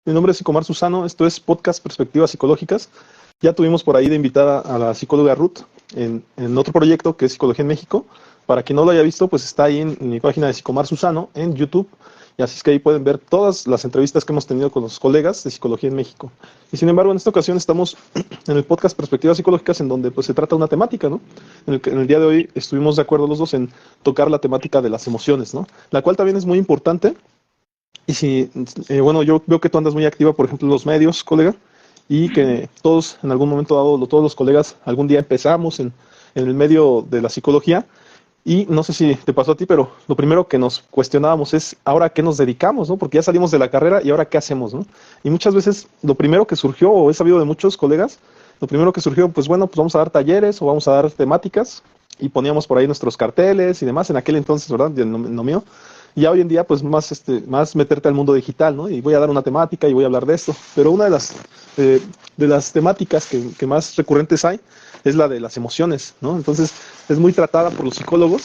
Mi nombre es Sicomar Susano, esto es Podcast Perspectivas Psicológicas. Ya tuvimos por ahí de invitada a la psicóloga Ruth en otro proyecto que es Psicología en México. Para quien no lo haya visto, pues está ahí en mi página de Sicomar Susano en YouTube. Y así es que ahí pueden ver todas las entrevistas que hemos tenido con los colegas de Psicología en México. Y sin embargo, en esta ocasión estamos en el podcast Perspectivas Psicológicas, en donde pues se trata una temática, ¿no? En el día de hoy estuvimos de acuerdo los dos en tocar la temática de las emociones, ¿no? La cual también es muy importante. Y si, bueno, yo veo que tú andas muy activa, por ejemplo, en los medios, colega, y que todos, en algún momento dado, todos los colegas, algún día empezamos en el medio de la psicología, y no sé si te pasó a ti, pero lo primero que nos cuestionábamos es, ¿ahora a qué nos dedicamos, no? Porque ya salimos de la carrera y ahora qué hacemos, ¿no? Y muchas veces lo primero que surgió, o he sabido de muchos colegas, lo primero que surgió, pues bueno, pues vamos a dar talleres o vamos a dar temáticas, y poníamos por ahí nuestros carteles y demás, en aquel entonces, ¿verdad? En lo mío. Y ya hoy en día, pues más meterte al mundo digital, ¿no? Y voy a dar una temática y voy a hablar de esto. Pero una de las temáticas que más recurrentes hay es la de las emociones, ¿no? Entonces, es muy tratada por los psicólogos.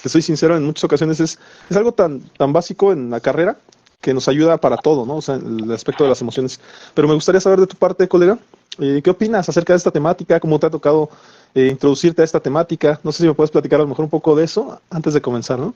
Te soy sincero, en muchas ocasiones es algo tan básico en la carrera que nos ayuda para todo, ¿no? O sea, el aspecto de las emociones. Pero me gustaría saber de tu parte, colega, ¿qué opinas acerca de esta temática? ¿Cómo te ha tocado introducirte a esta temática? No sé si me puedes platicar a lo mejor un poco de eso antes de comenzar, ¿no?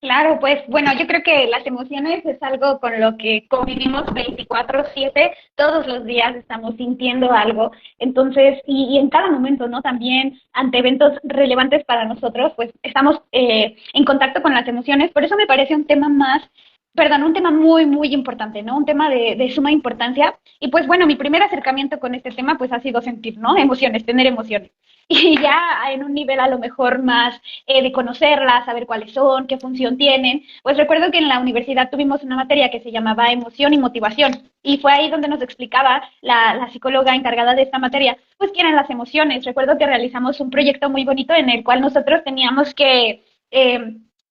Claro, pues bueno, yo creo que las emociones es algo con lo que convivimos 24/7, todos los días estamos sintiendo algo, entonces, y en cada momento, ¿no? También ante eventos relevantes para nosotros, pues estamos en contacto con las emociones, por eso me parece un tema un tema muy, muy importante, ¿no? Un tema de suma importancia. Y pues bueno, mi primer acercamiento con este tema pues ha sido sentir, ¿no? Emociones, tener emociones. Y ya en un nivel a lo mejor más de conocerlas, saber cuáles son, qué función tienen. Pues recuerdo que en la universidad tuvimos una materia que se llamaba emoción y motivación. Y fue ahí donde nos explicaba la psicóloga encargada de esta materia, pues qué eran las emociones. Recuerdo que realizamos un proyecto muy bonito en el cual nosotros teníamos que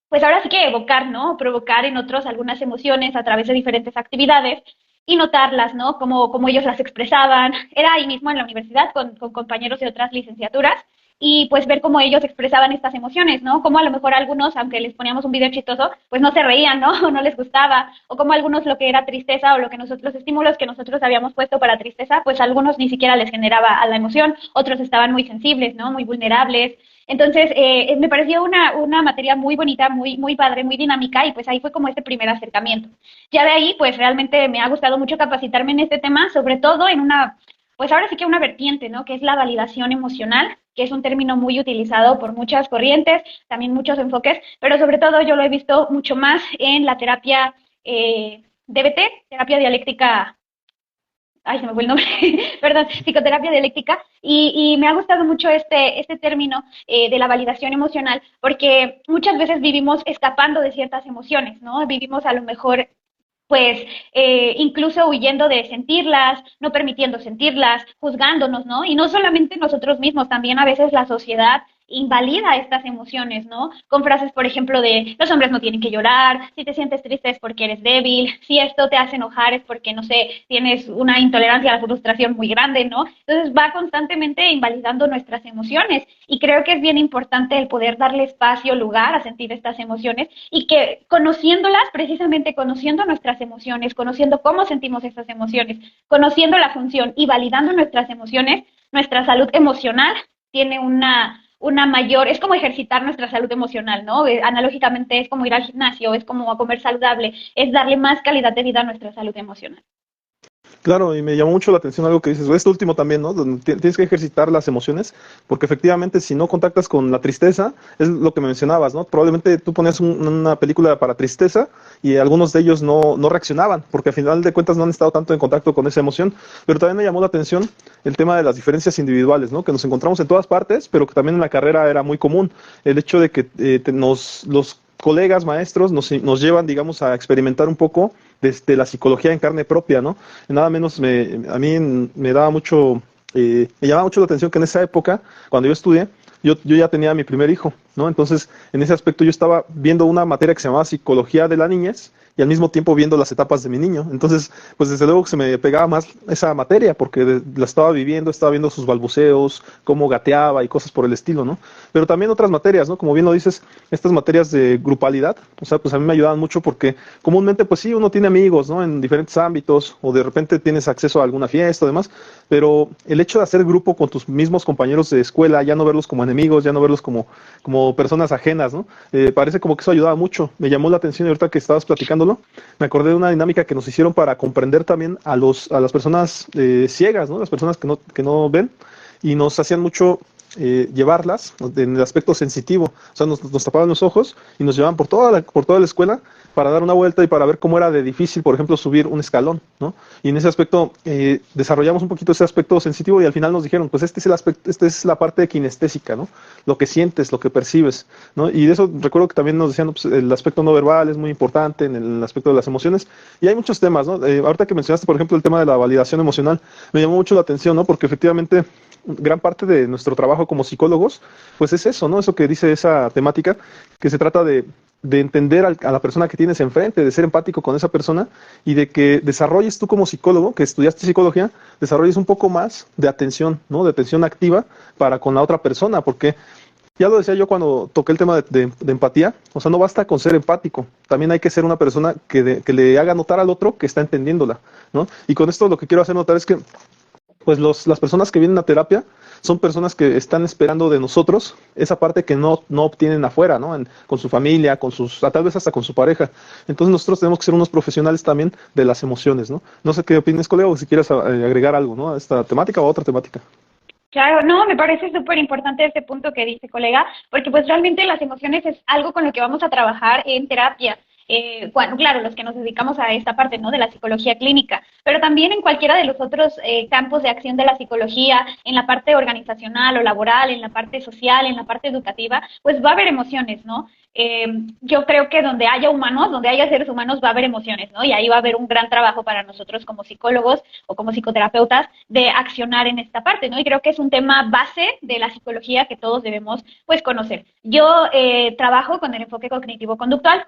pues ahora sí que evocar, ¿no? Provocar en otros algunas emociones a través de diferentes actividades y notarlas, ¿no? Cómo ellos las expresaban. Era ahí mismo en la universidad con compañeros de otras licenciaturas y pues ver cómo ellos expresaban estas emociones, ¿no? Cómo a lo mejor algunos, aunque les poníamos un video chistoso, pues no se reían, ¿no? O no les gustaba, o como algunos lo que era tristeza o lo que nosotros, los estímulos que nosotros habíamos puesto para tristeza, pues a algunos ni siquiera les generaba a la emoción, otros estaban muy sensibles, ¿no? Muy vulnerables. Entonces, me pareció una materia muy bonita, muy, muy padre, muy dinámica, y pues ahí fue como este primer acercamiento. Ya de ahí, pues realmente me ha gustado mucho capacitarme en este tema, sobre todo en pues ahora sí que una vertiente, ¿no? Que es la validación emocional, que es un término muy utilizado por muchas corrientes, también muchos enfoques, pero sobre todo yo lo he visto mucho más en la terapia DBT, terapia dialéctica. Ay, se me fue el nombre, perdón, psicoterapia dialéctica, y me ha gustado mucho este término de la validación emocional, porque muchas veces vivimos escapando de ciertas emociones, ¿no? Vivimos a lo mejor pues incluso huyendo de sentirlas, no permitiendo sentirlas, juzgándonos, ¿no? Y no solamente nosotros mismos, también a veces la sociedad invalida estas emociones, ¿no? Con frases, por ejemplo, de los hombres no tienen que llorar, si te sientes triste es porque eres débil, si esto te hace enojar es porque, no sé, tienes una intolerancia a la frustración muy grande, ¿no? Entonces va constantemente invalidando nuestras emociones y creo que es bien importante el poder darle espacio, lugar a sentir estas emociones y que conociéndolas, precisamente conociendo nuestras emociones, conociendo cómo sentimos estas emociones, conociendo la función y validando nuestras emociones, nuestra salud emocional tiene una mayor, es como ejercitar nuestra salud emocional, ¿no? Analógicamente es como ir al gimnasio, es como a comer saludable, es darle más calidad de vida a nuestra salud emocional. Claro, y me llamó mucho la atención algo que dices, o esto último también, ¿no? Donde tienes que ejercitar las emociones, porque efectivamente si no contactas con la tristeza, es lo que me mencionabas, ¿no? Probablemente tú ponías una película para tristeza y algunos de ellos no reaccionaban, porque al final de cuentas no han estado tanto en contacto con esa emoción, pero también me llamó la atención el tema de las diferencias individuales, ¿no? Que nos encontramos en todas partes, pero que también en la carrera era muy común, el hecho de que los colegas, maestros, nos llevan, digamos, a experimentar un poco desde la psicología en carne propia, ¿no? Nada menos a mí me daba mucho, me llamaba mucho la atención que en esa época, cuando yo estudié, yo ya tenía mi primer hijo, ¿no? Entonces, en ese aspecto yo estaba viendo una materia que se llamaba Psicología de la Niñez, y al mismo tiempo viendo las etapas de mi niño. Entonces, pues desde luego que se me pegaba más esa materia porque la estaba viviendo, estaba viendo sus balbuceos, cómo gateaba y cosas por el estilo, ¿no? Pero también otras materias, ¿no? Como bien lo dices, estas materias de grupalidad, o sea, pues a mí me ayudaban mucho porque comúnmente, pues sí, uno tiene amigos, ¿no? En diferentes ámbitos, o de repente tienes acceso a alguna fiesta o demás, pero el hecho de hacer grupo con tus mismos compañeros de escuela, ya no verlos como enemigos, ya no verlos como personas ajenas, ¿no? Parece como que eso ayudaba mucho. Me llamó la atención y ahorita que estabas platicándolo, me acordé de una dinámica que nos hicieron para comprender también a las personas ciegas, ¿no? Las personas que no ven, y nos hacían mucho llevarlas en el aspecto sensitivo. O sea, nos tapaban los ojos y nos llevaban por toda la escuela para dar una vuelta y para ver cómo era de difícil, por ejemplo, subir un escalón, ¿no? Y en ese aspecto desarrollamos un poquito ese aspecto sensitivo y al final nos dijeron, pues este es el aspecto, esta es la parte kinestésica, ¿no? Lo que sientes, lo que percibes, ¿no? Y de eso recuerdo que también nos decían, pues, el aspecto no verbal es muy importante en el aspecto de las emociones, y hay muchos temas, ¿no? Ahorita que mencionaste, por ejemplo, el tema de la validación emocional, me llamó mucho la atención, ¿no? Porque efectivamente gran parte de nuestro trabajo como psicólogos, pues es eso, ¿no? Eso que dice esa temática, que se trata de entender a la persona que tienes enfrente, de ser empático con esa persona y de que desarrolles tú como psicólogo, que estudiaste psicología, desarrolles un poco más de atención, ¿no? De atención activa para con la otra persona, porque ya lo decía yo cuando toqué el tema de empatía, o sea, no basta con ser empático, también hay que ser una persona que le haga notar al otro que está entendiéndola, ¿no? Y con esto lo que quiero hacer notar es que pues las personas que vienen a terapia son personas que están esperando de nosotros esa parte que no obtienen afuera, ¿no? Con su familia, tal vez hasta con su pareja. Entonces nosotros tenemos que ser unos profesionales también de las emociones, ¿no? No sé qué opinas, colega, o si quieres agregar algo, ¿no? A esta temática o a otra temática. Claro, no, me parece súper importante este punto que dice, colega, porque pues realmente las emociones es algo con lo que vamos a trabajar en terapia. Bueno, claro, los que nos dedicamos a esta parte, ¿no? De la psicología clínica, pero también en cualquiera de los otros campos de acción de la psicología, en la parte organizacional o laboral, en la parte social, en la parte educativa, pues va a haber emociones, ¿no? Yo creo que donde haya humanos, donde haya seres humanos, va a haber emociones, ¿no? Y ahí va a haber un gran trabajo para nosotros como psicólogos o como psicoterapeutas de accionar en esta parte, ¿no? Y creo que es un tema base de la psicología que todos debemos, pues, conocer. Yo trabajo con el enfoque cognitivo-conductual.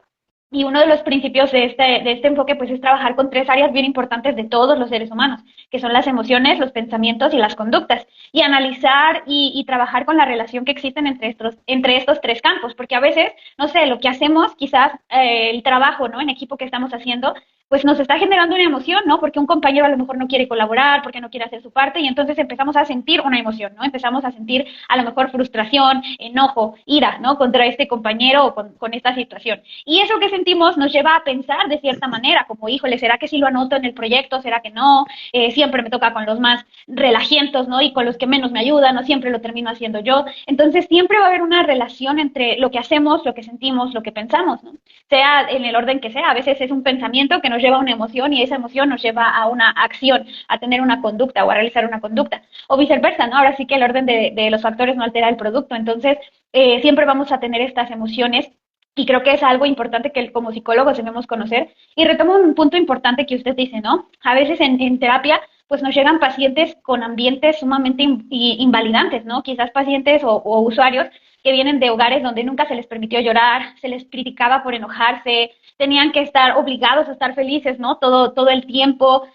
Y uno de los principios de este enfoque, pues, es trabajar con tres áreas bien importantes de todos los seres humanos, que son las emociones, los pensamientos y las conductas, y analizar y trabajar con la relación que existen entre estos tres campos, porque a veces, no sé, lo que hacemos, quizás el trabajo, ¿no? En equipo que estamos haciendo, pues nos está generando una emoción, ¿no? Porque un compañero a lo mejor no quiere colaborar, porque no quiere hacer su parte, y entonces empezamos a sentir una emoción, ¿no? Empezamos a sentir a lo mejor frustración, enojo, ira, ¿no? Contra este compañero o con esta situación. Y eso que sentimos nos lleva a pensar de cierta manera, como, híjole, ¿será que sí lo anoto en el proyecto? ¿Será que no? Siempre me toca con los más relajientos, ¿no? Y con los que menos me ayudan, ¿no? Siempre lo termino haciendo yo. Entonces siempre va a haber una relación entre lo que hacemos, lo que sentimos, lo que pensamos, ¿no? Sea en el orden que sea. A veces es un pensamiento que nos lleva a una emoción y esa emoción nos lleva a una acción, a tener una conducta o a realizar una conducta. O viceversa, ¿no? Ahora sí que el orden de los factores no altera el producto. Entonces, siempre vamos a tener estas emociones y creo que es algo importante que como psicólogos debemos conocer. Y retomo un punto importante que usted dice, ¿no? A veces en terapia pues nos llegan pacientes con ambientes sumamente invalidantes, ¿no? Quizás pacientes o usuarios que vienen de hogares donde nunca se les permitió llorar, se les criticaba por enojarse, tenían que estar obligados a estar felices, ¿no? Todo el tiempo,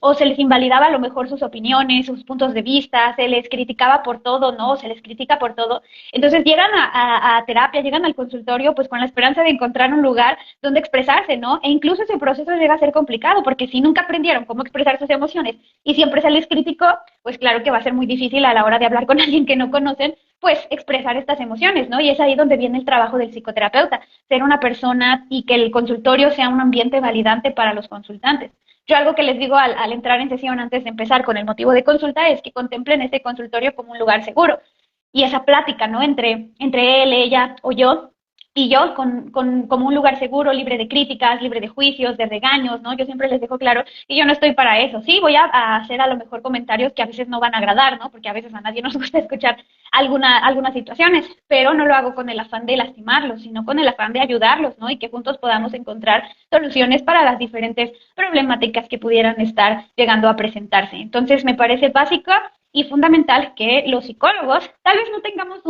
o se les invalidaba a lo mejor sus opiniones, sus puntos de vista, se les criticaba por todo, ¿no? Se les critica por todo. Entonces llegan a terapia, llegan al consultorio, pues con la esperanza de encontrar un lugar donde expresarse, ¿no? E incluso ese proceso llega a ser complicado, porque si nunca aprendieron cómo expresar sus emociones y siempre se les criticó, pues claro que va a ser muy difícil a la hora de hablar con alguien que no conocen, pues expresar estas emociones, ¿no? Y es ahí donde viene el trabajo del psicoterapeuta, ser una persona y que el consultorio sea un ambiente validante para los consultantes. Yo algo que les digo al entrar en sesión antes de empezar con el motivo de consulta es que contemplen este consultorio como un lugar seguro. Y esa plática, ¿no? Entre él, ella o yo, y yo como un lugar seguro, libre de críticas, libre de juicios, de regaños, ¿no? Yo siempre les dejo claro que yo no estoy para eso. Sí, voy a hacer a lo mejor comentarios que a veces no van a agradar, ¿no? Porque a veces a nadie nos gusta escuchar algunas situaciones, pero no lo hago con el afán de lastimarlos, sino con el afán de ayudarlos, ¿no? Y que juntos podamos encontrar soluciones para las diferentes problemáticas que pudieran estar llegando a presentarse. Entonces, me parece básica y fundamental que los psicólogos tal vez no tengamos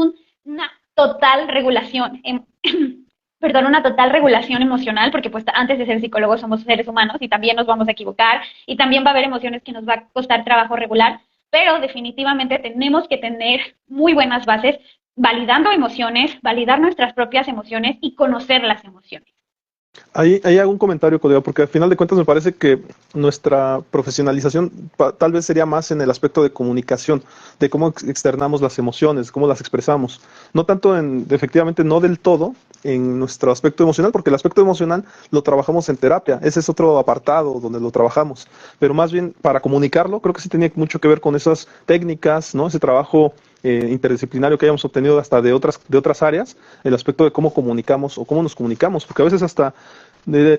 una total regulación perdón, una total regulación emocional, porque pues antes de ser psicólogos somos seres humanos y también nos vamos a equivocar y también va a haber emociones que nos va a costar trabajo regular, pero definitivamente tenemos que tener muy buenas bases validando emociones, validar nuestras propias emociones y conocer las emociones. Ahí hago un comentario, colega, porque al final de cuentas me parece que nuestra profesionalización tal vez sería más en el aspecto de comunicación, de cómo externamos las emociones, cómo las expresamos. No tanto efectivamente, no del todo en nuestro aspecto emocional, porque el aspecto emocional lo trabajamos en terapia, ese es otro apartado donde lo trabajamos, pero más bien para comunicarlo, creo que sí tenía mucho que ver con esas técnicas, ¿no? Ese trabajo interdisciplinario que hayamos obtenido hasta de otras áreas, el aspecto de cómo comunicamos o cómo nos comunicamos, porque a veces hasta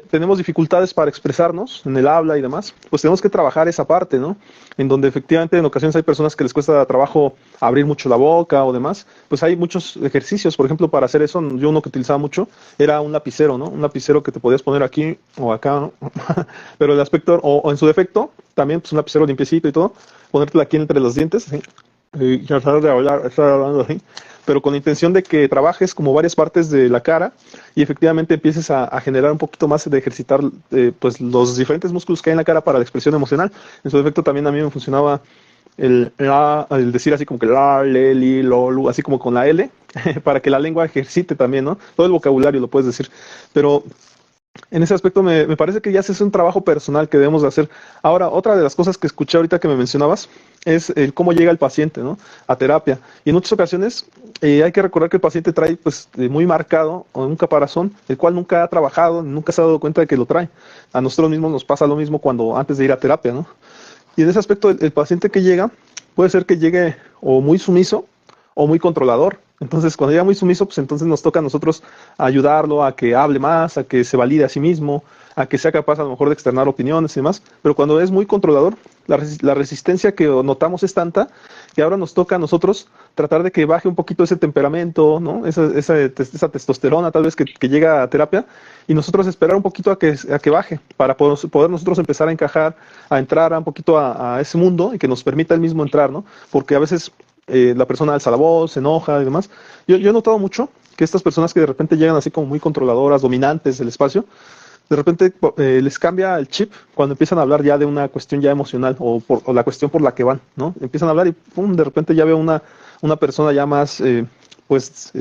tenemos dificultades para expresarnos en el habla y demás, pues tenemos que trabajar esa parte, ¿no? En donde efectivamente en ocasiones hay personas que les cuesta trabajo abrir mucho la boca o demás, pues hay muchos ejercicios, por ejemplo, para hacer eso, yo uno que utilizaba mucho era un lapicero, ¿no? Un lapicero que te podías poner aquí o acá, ¿no? Pero el aspecto, o en su defecto, también pues un lapicero limpiecito y todo, ponértelo aquí entre los dientes, ¿sí? Y tratar de hablar, estar hablando así, pero con la intención de que trabajes como varias partes de la cara y efectivamente empieces a generar un poquito más de ejercitar pues los diferentes músculos que hay en la cara para la expresión emocional. En su defecto también a mí me funcionaba el decir así como que la, le, li, lo, lu, así como con la L, para que la lengua ejercite también, ¿no? Todo el vocabulario lo puedes decir, pero en ese aspecto me parece que ya ese es un trabajo personal que debemos de hacer. Ahora, otra de las cosas que escuché ahorita que me mencionabas es el cómo llega el paciente, ¿no? A terapia. Y en muchas ocasiones hay que recordar que el paciente trae pues muy marcado o un caparazón, el cual nunca ha trabajado, nunca se ha dado cuenta de que lo trae. A nosotros mismos nos pasa lo mismo cuando antes de ir a terapia, ¿no? Y en ese aspecto el paciente que llega puede ser que llegue o muy sumiso o muy controlador. Entonces, cuando llega muy sumiso, pues entonces nos toca a nosotros ayudarlo a que hable más, a que se valide a sí mismo, a que sea capaz a lo mejor de externar opiniones y demás. Pero cuando es muy controlador, la resistencia que notamos es tanta que ahora nos toca a nosotros tratar de que baje un poquito ese temperamento, ¿no? Esa testosterona tal vez que llega a terapia y nosotros esperar un poquito a que baje para poder nosotros empezar a encajar, a entrar un poquito a ese mundo y que nos permita el mismo entrar, ¿no? Porque a veces la persona alza la voz, se enoja y demás. Yo he notado mucho que estas personas que de repente llegan así como muy controladoras, dominantes del espacio, de repente les cambia el chip cuando empiezan a hablar ya de una cuestión ya emocional o la cuestión por la que van, ¿no? Empiezan a hablar y pum, de repente ya veo una persona ya más, pues,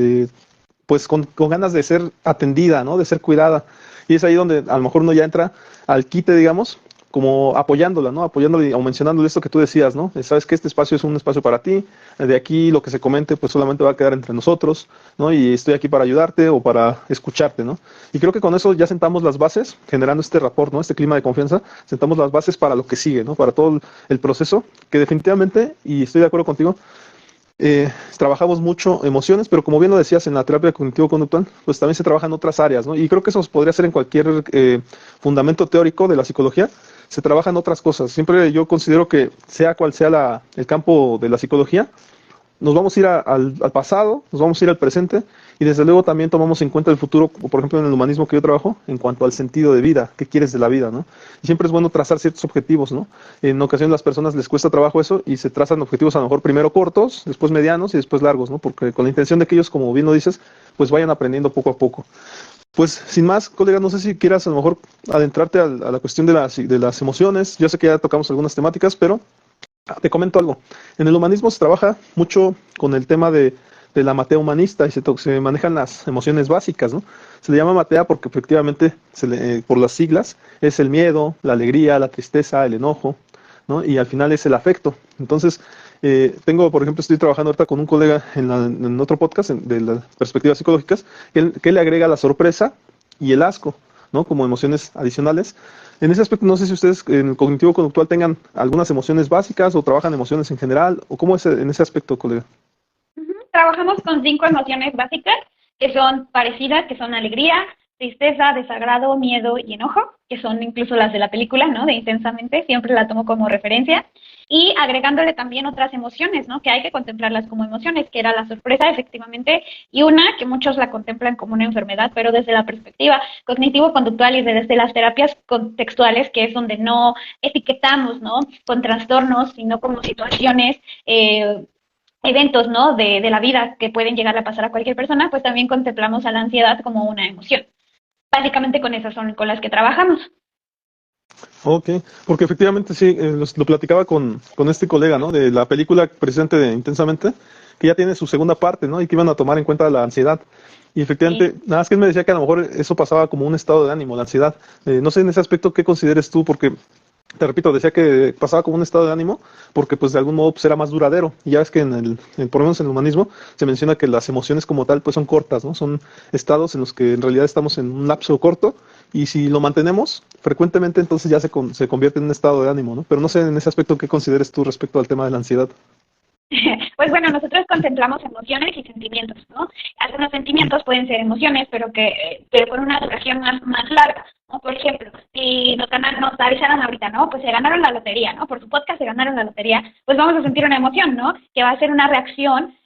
pues con ganas de ser atendida, ¿no? De ser cuidada. Y es ahí donde a lo mejor uno ya entra al quite, digamos, como apoyándola, ¿no? Apoyándola o mencionándole esto que tú decías, ¿no? Sabes que este espacio es un espacio para ti, de aquí lo que se comente pues solamente va a quedar entre nosotros, ¿no? Y estoy aquí para ayudarte o para escucharte, ¿no? Y creo que con eso ya sentamos las bases, generando este rapport, ¿no? Este clima de confianza, sentamos las bases para lo que sigue, ¿no? Para todo el proceso, que definitivamente, y estoy de acuerdo contigo, trabajamos mucho emociones, pero como bien lo decías en la terapia cognitivo-conductual, pues también se trabaja en otras áreas, ¿no? Y creo que eso podría ser en cualquier fundamento teórico de la psicología, se trabaja en otras cosas. Siempre yo considero que sea cual sea el campo de la psicología, nos vamos a ir al pasado, nos vamos a ir al presente y desde luego también tomamos en cuenta el futuro, por ejemplo en el humanismo que yo trabajo, en cuanto al sentido de vida, qué quieres de la vida, ¿no? Y siempre es bueno trazar ciertos objetivos, ¿no? En ocasiones a las personas les cuesta trabajo eso y se trazan objetivos a lo mejor primero cortos, después medianos y después largos, ¿no? Porque con la intención de que ellos, como bien lo dices, pues vayan aprendiendo poco a poco. Pues sin más, colega, no sé si quieras a lo mejor adentrarte a la cuestión de las emociones. Yo sé que ya tocamos algunas temáticas, pero te comento algo. En el humanismo se trabaja mucho con el tema de la matea humanista y se manejan las emociones básicas, ¿no? Se le llama matea porque efectivamente, por las siglas, es el miedo, la alegría, la tristeza, el enojo, ¿no? Y al final es el afecto. Entonces, por ejemplo, estoy trabajando ahorita con un colega en otro podcast de las perspectivas psicológicas, que le agrega la sorpresa y el asco, ¿no? Como emociones adicionales. En ese aspecto, no sé si ustedes en el cognitivo conductual tengan algunas emociones básicas o trabajan emociones en general, o cómo es en ese aspecto, colega. Trabajamos con 5 emociones básicas que son parecidas, que son alegría, tristeza, desagrado, miedo y enojo, que son incluso las de la película, ¿no? De Intensamente, siempre la tomo como referencia. Y agregándole también otras emociones, ¿no? Que hay que contemplarlas como emociones, que era la sorpresa, efectivamente, y una que muchos la contemplan como una enfermedad, pero desde la perspectiva cognitivo-conductual y desde las terapias contextuales, que es donde no etiquetamos, ¿no? Con trastornos, sino como situaciones eventos, ¿no? De la vida que pueden llegar a pasar a cualquier persona, pues también contemplamos a la ansiedad como una emoción. Básicamente con esas son con las que trabajamos. Ok, porque efectivamente sí, lo platicaba con este colega, ¿no? De la película precisamente de Intensamente, que ya tiene su segunda parte, ¿no? Y que iban a tomar en cuenta la ansiedad. Y efectivamente, Sí. nada más que él me decía que a lo mejor eso pasaba como un estado de ánimo, la ansiedad. No sé en ese aspecto qué consideres tú, porque te repito, decía que pasaba como un estado de ánimo porque pues de algún modo pues, era más duradero. Y ya ves que por lo menos en el humanismo se menciona que las emociones como tal pues son cortas, ¿no? Son estados en los que en realidad estamos en un lapso corto y si lo mantenemos frecuentemente entonces ya se convierte en un estado de ánimo, ¿no? Pero no sé en ese aspecto qué consideres tú respecto al tema de la ansiedad. Pues bueno, nosotros contemplamos emociones y sentimientos, ¿no? Algunos sentimientos pueden ser emociones, pero con una duración más larga, ¿no? Por ejemplo, si nos avisaron ahorita, ¿no? Pues se ganaron la lotería, ¿no? Por su podcast se ganaron la lotería, pues vamos a sentir una emoción, ¿no? Que va a ser una reacción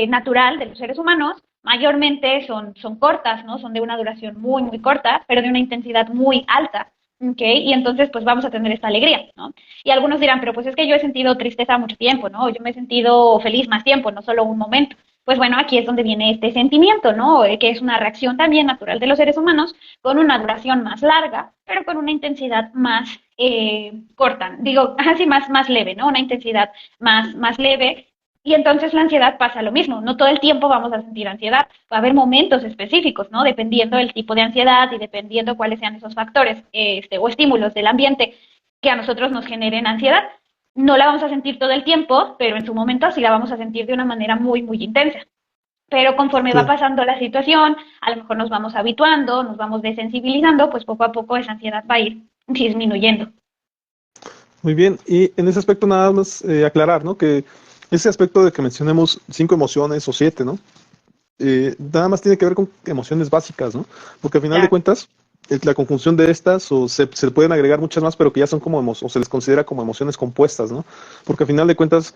natural de los seres humanos. Mayormente son cortas, ¿no? Son de una duración muy corta, pero de una intensidad muy alta. Okay, y entonces pues vamos a tener esta alegría, ¿no? Y algunos dirán, pero pues es que yo he sentido tristeza mucho tiempo, ¿no? Yo me he sentido feliz más tiempo, no solo un momento. Pues bueno, aquí es donde viene este sentimiento, ¿no? Que es una reacción también natural de los seres humanos con una duración más larga, pero con una intensidad más corta, digo, así más leve, ¿no? Una intensidad más leve. Y entonces la ansiedad pasa lo mismo, no todo el tiempo vamos a sentir ansiedad, va a haber momentos específicos, ¿no? Dependiendo del tipo de ansiedad y dependiendo cuáles sean esos factores o estímulos del ambiente que a nosotros nos generen ansiedad. No la vamos a sentir todo el tiempo, pero en su momento sí la vamos a sentir de una manera muy intensa. Pero conforme va Claro. pasando la situación, a lo mejor nos vamos habituando, nos vamos desensibilizando, pues poco a poco esa ansiedad va a ir disminuyendo. Muy bien, y en ese aspecto nada más aclarar, ¿no? Que ese aspecto de que mencionemos 5 emociones o 7, ¿no? Nada más tiene que ver con emociones básicas, ¿no? Porque al final de Claro. cuentas, la conjunción de estas, o se le pueden agregar muchas más, pero que ya son como, o se les considera como emociones compuestas, ¿no? Porque al final de cuentas,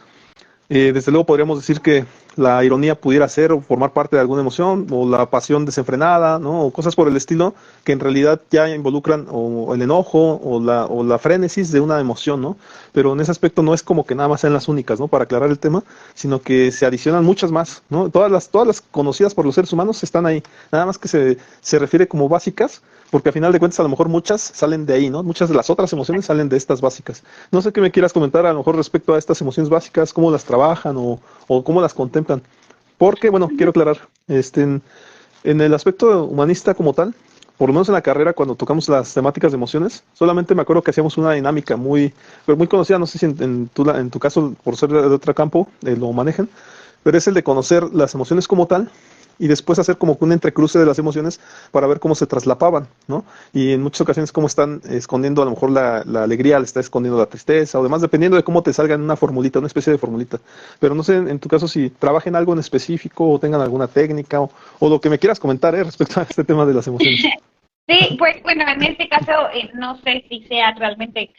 desde luego podríamos decir que la ironía pudiera ser o formar parte de alguna emoción, o la pasión desenfrenada, ¿no? O cosas por el estilo, que en realidad ya involucran o el enojo o la frénesis de una emoción, ¿no? Pero en ese aspecto no es como que nada más sean las únicas, ¿no? Para aclarar el tema, sino que se adicionan muchas más, ¿no? Todas las conocidas por los seres humanos están ahí, nada más que se refiere como básicas, porque al final de cuentas a lo mejor muchas salen de ahí, ¿no? Muchas de las otras emociones salen de estas básicas. No sé qué me quieras comentar a lo mejor respecto a estas emociones básicas, cómo las trabajan o cómo las contemplan. Porque, bueno, quiero aclarar, en el aspecto humanista como tal, por lo menos en la carrera, cuando tocamos las temáticas de emociones, solamente me acuerdo que hacíamos una dinámica pero muy conocida, no sé si en tu caso, por ser de otro campo, lo manejan, pero es el de conocer las emociones como tal y después hacer como que un entrecruce de las emociones para ver cómo se traslapaban, ¿no? Y en muchas ocasiones cómo están escondiendo a lo mejor la alegría, le está escondiendo la tristeza o demás, dependiendo de cómo te salga en una formulita, una especie de formulita. Pero no sé en tu caso si trabajen algo en específico o tengan alguna técnica o lo que me quieras comentar respecto a este tema de las emociones. Sí, pues bueno, en este caso no sé si sea realmente,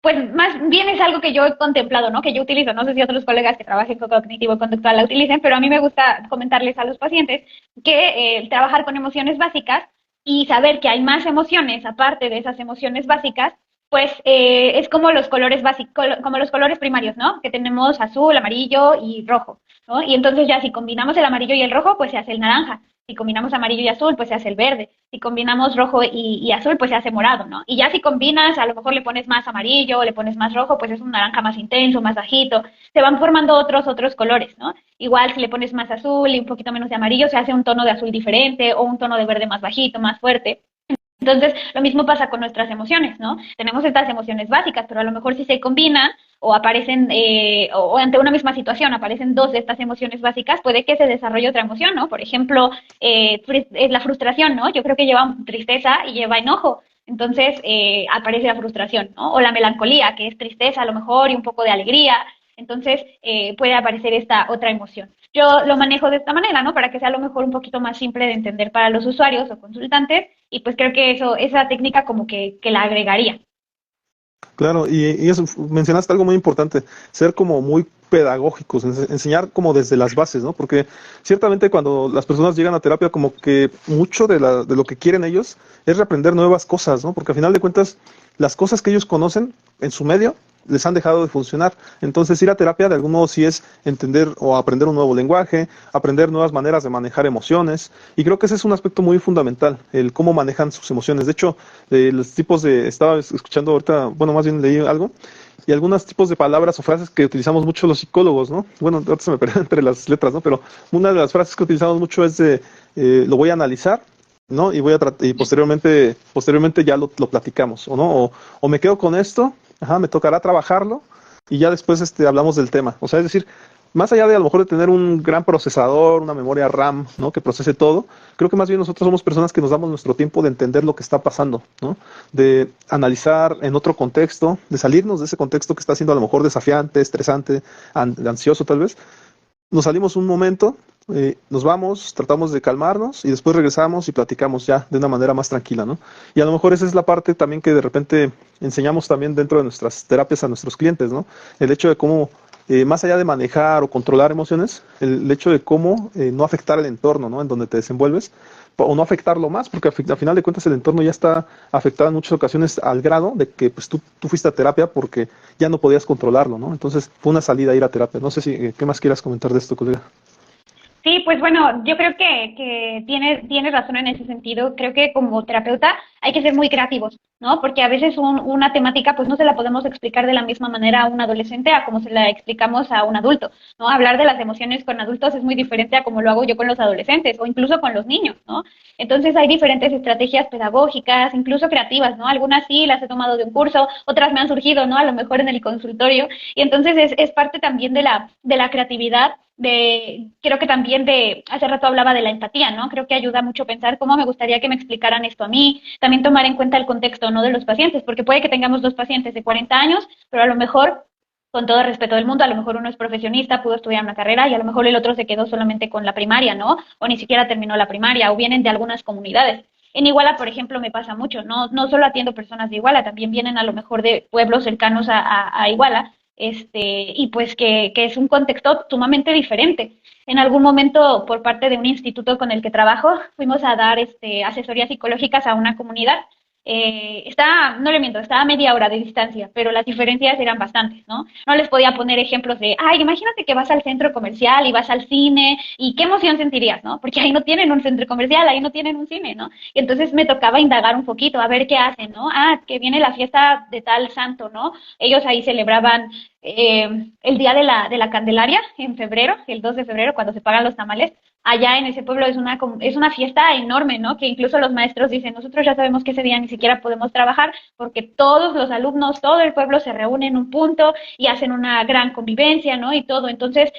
pues más bien es algo que yo he contemplado, ¿no? Que yo utilizo, no sé si otros colegas que trabajen con cognitivo conductual la utilicen, pero a mí me gusta comentarles a los pacientes que trabajar con emociones básicas y saber que hay más emociones aparte de esas emociones básicas, pues es como los colores básicos, como los colores primarios, ¿no? Que tenemos azul, amarillo y rojo, ¿no? Y entonces ya si combinamos el amarillo y el rojo, pues se hace el naranja. Si combinamos amarillo y azul, pues se hace el verde. Si combinamos rojo y azul, pues se hace morado, ¿no? Y ya si combinas, a lo mejor le pones más amarillo, o le pones más rojo, pues es un naranja más intenso, más bajito. Se van formando otros colores, ¿no? Igual si le pones más azul y un poquito menos de amarillo, se hace un tono de azul diferente o un tono de verde más bajito, más fuerte. Entonces, lo mismo pasa con nuestras emociones, ¿no? Tenemos estas emociones básicas, pero a lo mejor si se combinan o aparecen, o ante una misma situación aparecen dos de estas emociones básicas, puede que se desarrolle otra emoción, ¿no? Por ejemplo, es la frustración, ¿no? Yo creo que lleva tristeza y lleva enojo. Entonces, aparece la frustración, ¿no? O la melancolía, que es tristeza a lo mejor y un poco de alegría. Entonces, puede aparecer esta otra emoción. Yo lo manejo de esta manera, ¿no? Para que sea a lo mejor un poquito más simple de entender para los usuarios o consultantes, y pues creo que esa técnica como que la agregaría. Claro, y eso, mencionaste algo muy importante, ser como muy pedagógicos, enseñar como desde las bases, ¿no? Porque ciertamente cuando las personas llegan a terapia, como que mucho de lo que quieren ellos es reaprender nuevas cosas, ¿no? Porque al final de cuentas, las cosas que ellos conocen en su medio les han dejado de funcionar. Entonces, ir a terapia de algún modo sí es entender o aprender un nuevo lenguaje, aprender nuevas maneras de manejar emociones, y creo que ese es un aspecto muy fundamental, el cómo manejan sus emociones. De hecho, los tipos estaba escuchando ahorita, bueno, más bien leí algo, y algunos tipos de palabras o frases que utilizamos mucho los psicólogos, ¿no? Bueno, ahorita se me perdí entre las letras, ¿no? Pero una de las frases que utilizamos mucho es de, lo voy a analizar, ¿no? Y y posteriormente ya lo platicamos, ¿o no? O me quedo con esto, ajá, me tocará trabajarlo, y ya después hablamos del tema. O sea, es decir, más allá de a lo mejor de tener un gran procesador, una memoria RAM, ¿no? Que procese todo, creo que más bien nosotros somos personas que nos damos nuestro tiempo de entender lo que está pasando, ¿no? De analizar en otro contexto, de salirnos de ese contexto que está siendo a lo mejor desafiante, estresante, ansioso tal vez. Nos salimos un momento, nos vamos, tratamos de calmarnos y después regresamos y platicamos ya de una manera más tranquila, ¿no? Y a lo mejor esa es la parte también que de repente enseñamos también dentro de nuestras terapias a nuestros clientes, ¿no? El hecho de cómo, más allá de manejar o controlar emociones, el hecho de cómo no afectar el entorno, ¿no? En donde te desenvuelves, o no afectarlo más, porque al final de cuentas el entorno ya está afectado en muchas ocasiones al grado de que pues tú fuiste a terapia porque ya no podías controlarlo, ¿no? Entonces fue una salida a ir a terapia. No sé si, ¿qué más quieras comentar de esto, colega? Sí, pues bueno, yo creo que tienes razón en ese sentido. Creo que como terapeuta hay que ser muy creativos, ¿no? Porque a veces una temática pues no se la podemos explicar de la misma manera a un adolescente a como se la explicamos a un adulto, ¿no? Hablar de las emociones con adultos es muy diferente a como lo hago yo con los adolescentes o incluso con los niños, ¿no? Entonces hay diferentes estrategias pedagógicas, incluso creativas, ¿no? Algunas sí las he tomado de un curso, otras me han surgido, ¿no? A lo mejor en el consultorio. Y entonces es parte también de la creatividad creo que también hace rato hablaba de la empatía, ¿no? Creo que ayuda mucho pensar cómo me gustaría que me explicaran esto a mí, también tomar en cuenta el contexto, ¿no? De los pacientes, porque puede que tengamos dos pacientes de 40 años, pero a lo mejor, con todo el respeto del mundo, a lo mejor uno es profesionista, pudo estudiar una carrera y a lo mejor el otro se quedó solamente con la primaria, ¿no? O ni siquiera terminó la primaria, o vienen de algunas comunidades. En Iguala, por ejemplo, me pasa mucho, no solo atiendo personas de Iguala, también vienen a lo mejor de pueblos cercanos a Iguala, y pues que es un contexto sumamente diferente. En algún momento, por parte de un instituto con el que trabajo, fuimos a dar asesorías psicológicas a una comunidad. No le miento, estaba a media hora de distancia, pero las diferencias eran bastantes, ¿no? No les podía poner ejemplos de, ay, imagínate que vas al centro comercial y vas al cine y qué emoción sentirías, ¿no? Porque ahí no tienen un centro comercial, ahí no tienen un cine, ¿no? Y entonces me tocaba indagar un poquito, a ver qué hacen, ¿no? Ah, que viene la fiesta de tal santo, ¿no? Ellos ahí celebraban el día de la Candelaria en febrero, el 2 de febrero, cuando se pagan los tamales. Allá en ese pueblo es una fiesta enorme, ¿no? Que incluso los maestros dicen, nosotros ya sabemos que ese día ni siquiera podemos trabajar porque todos los alumnos, todo el pueblo se reúne en un punto y hacen una gran convivencia, ¿no? Y todo. Entonces,